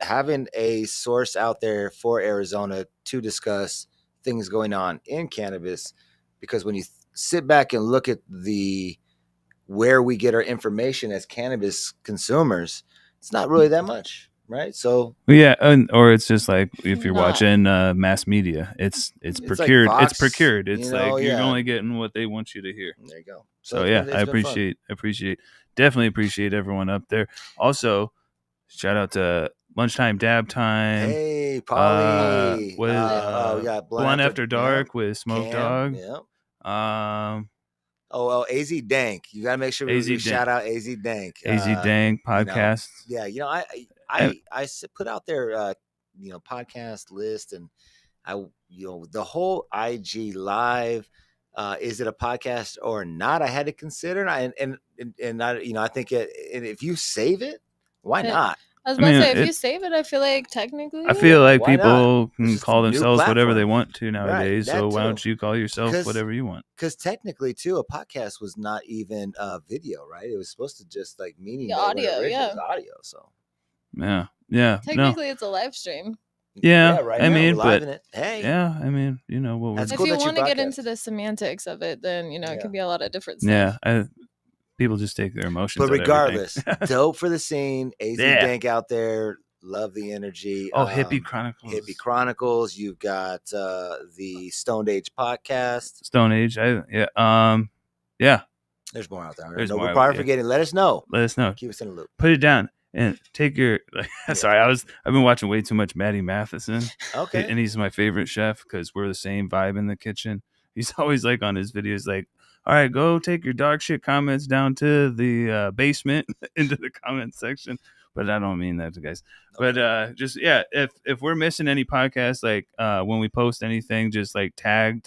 having a source out there for Arizona to discuss things going on in cannabis, because when you sit back and look at where we get our information as cannabis consumers, it's not really that much. right? So yeah, or it's just like if you're watching mass media, it's procured. Like Fox, it's procured. It's like you're only getting what they want you to hear. There you go. So yeah, I appreciate, definitely appreciate everyone up there. Also, shout out to Lunchtime Dab Time. Hey, Polly. We got Blunt After Dark with Smoke Dog. Yep. AZ Dank. You gotta make sure we shout out AZ Dank. AZ Dank podcast. I put out their podcast list, and the whole IG live. Is it a podcast or not? I had to consider, and I think if you save it, why not? I was about to say, if you save it, I feel like technically, people can call themselves whatever they want to nowadays. Right, so why don't you call yourself whatever you want? Because technically, too, a podcast was not even video, right? It was supposed to just like meaning audio, audio. So yeah. Technically, it's a live stream. Yeah, right. But hey, yeah, what if you want to get into the semantics of it, then it can be a lot of different stuff. Yeah, people just take their emotions. But regardless, dope for the scene. AZ Dank out there. Love the energy. Hippie Chronicles. Hippie Chronicles. You've got the Stone Age podcast. Stone Age. Yeah. There's more out there. We're probably forgetting. Let us know. Keep us in the loop. Put it down. And take your sorry, I've been watching way too much Matty Matheson. Okay. And he's my favorite chef because we're the same vibe in the kitchen. He's always like on his videos like, all right, go take your dog shit comments down to the basement into the comment section. But I don't mean that to guys. Okay. But if we're missing any podcasts, like when we post anything, just like tag,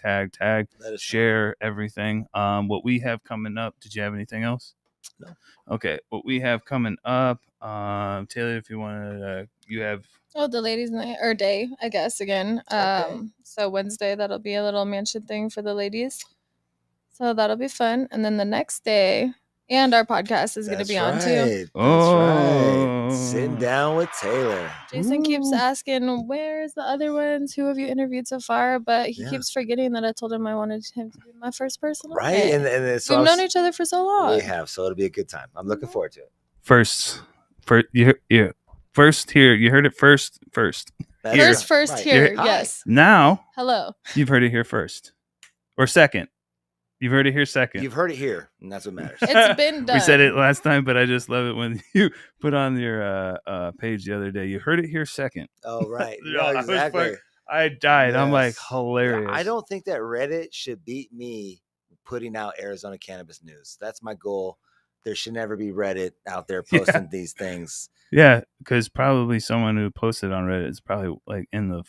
share everything. What we have coming up. Did you have anything else? No. Okay, what we have coming up, Taylor, if you want to, you have. The ladies' night or day, I guess again. So Wednesday that'll be a little mansion thing for the ladies, so that'll be fun. And then the next day, and our podcast is going to be on too. That's right. Sitting down with Taylor. Jason keeps asking, "Where's the other ones? Who have you interviewed so far?" But he keeps forgetting that I told him I wanted him to be my first person. Right, and so we've known each other for so long. We have, so it'll be a good time. I'm looking forward to it. First, you heard it first. First right. here. Yes. Now, hello. You've heard it here first, or second. You've heard it here second. You've heard it here, and that's what matters. It's been done. We said it last time, but I just love it when you put on your page the other day. You heard it here second. Oh, right. Yeah, exactly. I died. Yes. I'm like, hilarious. I don't think that Reddit should beat me putting out Arizona cannabis news. That's my goal. There should never be Reddit out there posting these things. Yeah, because probably someone who posted on Reddit is probably like in the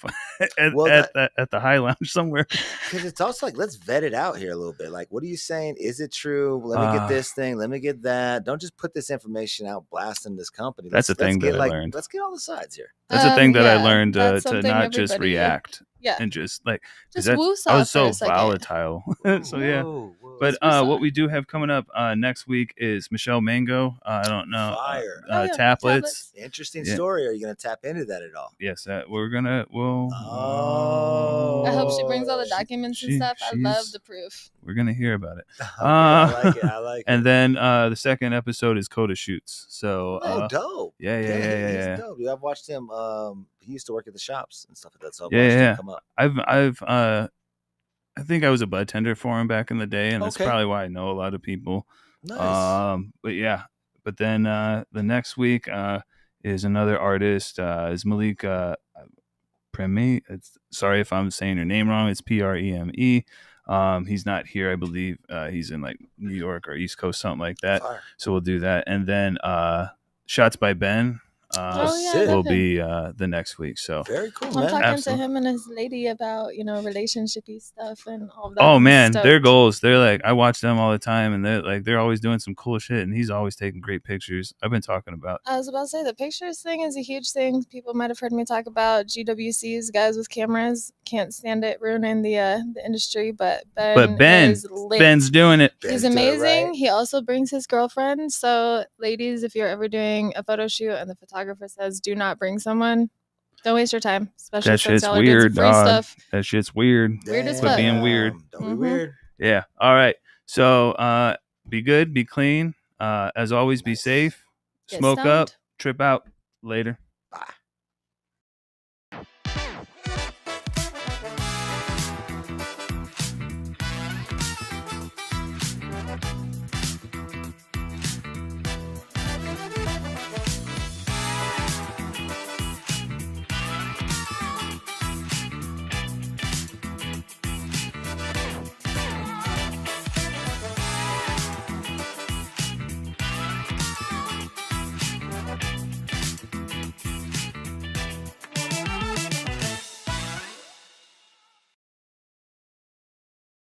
at the High Lounge somewhere. Because it's also like, let's vet it out here a little bit. Like, what are you saying? Is it true? Let me get this thing. Let me get that. Don't just put this information out blasting this company. That's the thing that I learned. Let's get all the sides here. That's the thing that I learned to not just react. Yeah. And just like, just I was so volatile. So yeah. Whoa, but what we do have coming up next week is Michelle Mango. I don't know. Fire. Tablets. Interesting story. Are you going to tap into that at all? Yes, I hope she brings all the documents and stuff. I love the proof. We're going to hear about it. I like it. And then the second episode is Coda Shoots. So dope. Yeah. Dope. I've watched him. He used to work at the shops and stuff like that. So yeah. Come up. I think I was a bud tender for him back in the day, and that's probably why I know a lot of people. Nice. But then the next week is another artist. Is Malik Preme. Sorry if I'm saying your name wrong. It's Preme. He's not here. I believe he's in like New York or East Coast, something like that. Fire. So we'll do that, and then Shots by Ben. Will be the next week. So very cool. I'm talking to him and his lady about relationshipy stuff and all that. Oh man, their goals. They're like, I watch them all the time, and they're always doing some cool shit. And he's always taking great pictures. I've been talking about. I was about to say the pictures thing is a huge thing. People might have heard me talk about GWCs, guys with cameras. Can't stand it ruining the industry, but Ben's doing it. He's amazing. Right? He also brings his girlfriend. So ladies, if you're ever doing a photo shoot and the photographer says do not bring someone, don't waste your time. Especially that shit's weird, dog. That shit's weird. Weird as fuck. Being weird. Don't be weird. Yeah. All right. So be good, be clean. As always, be safe. Smoke up, trip out. Later.